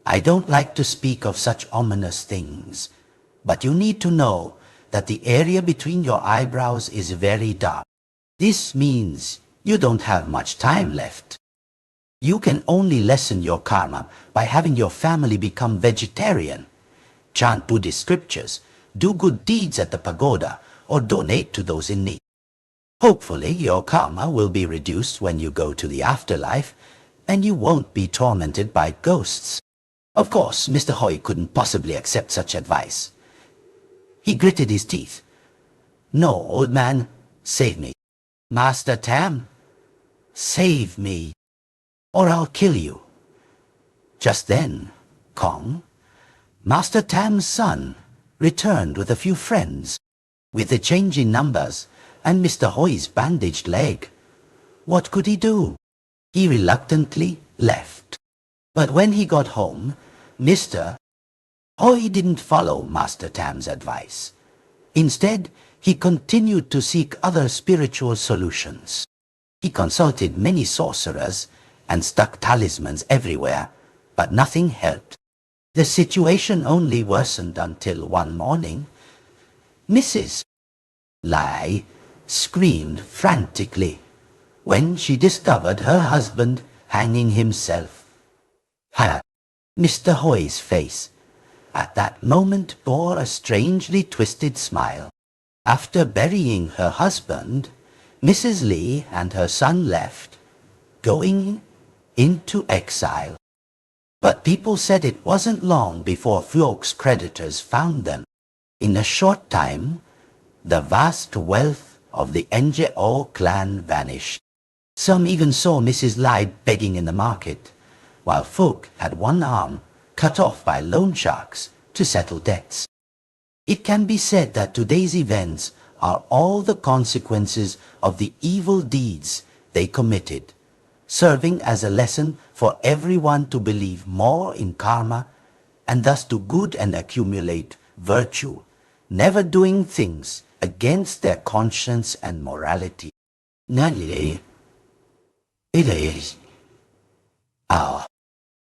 [SPEAKER 1] I don't like to speak of such ominous things, but you need to know that the area between your eyebrows is very dark. This means you don't have much time left. You can only lessen your karma by having your family become vegetarian, chant Buddhist scriptures, do good deeds at the pagoda, or donate to those in need. Hopefully your karma will be reduced when you go to the afterlife, and you won't be tormented by ghosts." Of course, Mr. Hoi couldn't possibly accept such advice. He gritted his teeth. "No, old man, save me. Master Tam, save me, or I'll kill you." Just then, Kong, Master Tam's son, returned with a few friends. With the change in numbers and Mr. Hoi's bandaged leg, what could he do? He reluctantly left. But when he got home, Mr. Hoi didn't follow Master Tam's advice. Instead, he continued to seek other spiritual solutions. He consulted many sorcerers and stuck talismans everywhere, but nothing helped. The situation only worsened until one morning, Mrs. Lai screamed frantically when she discovered her husband hanging himself. Mr. Hoi's face at that moment bore a strangely twisted smile. After burying her husband, Mrs. Li and her son left, going into exile. But people said it wasn't long before Fuok's creditors found them. In a short time, the vast wealth of the Ngo clan vanished. Some even saw Mrs. Lai begging in the market, while Fuok had one arm cut off by loan sharks to settle debts. It can be said that today's events are all the consequences of the evil deeds they committed, serving as a lesson for everyone to believe more in karma and thus do good and accumulate virtue, never doing things against their conscience and morality. It is.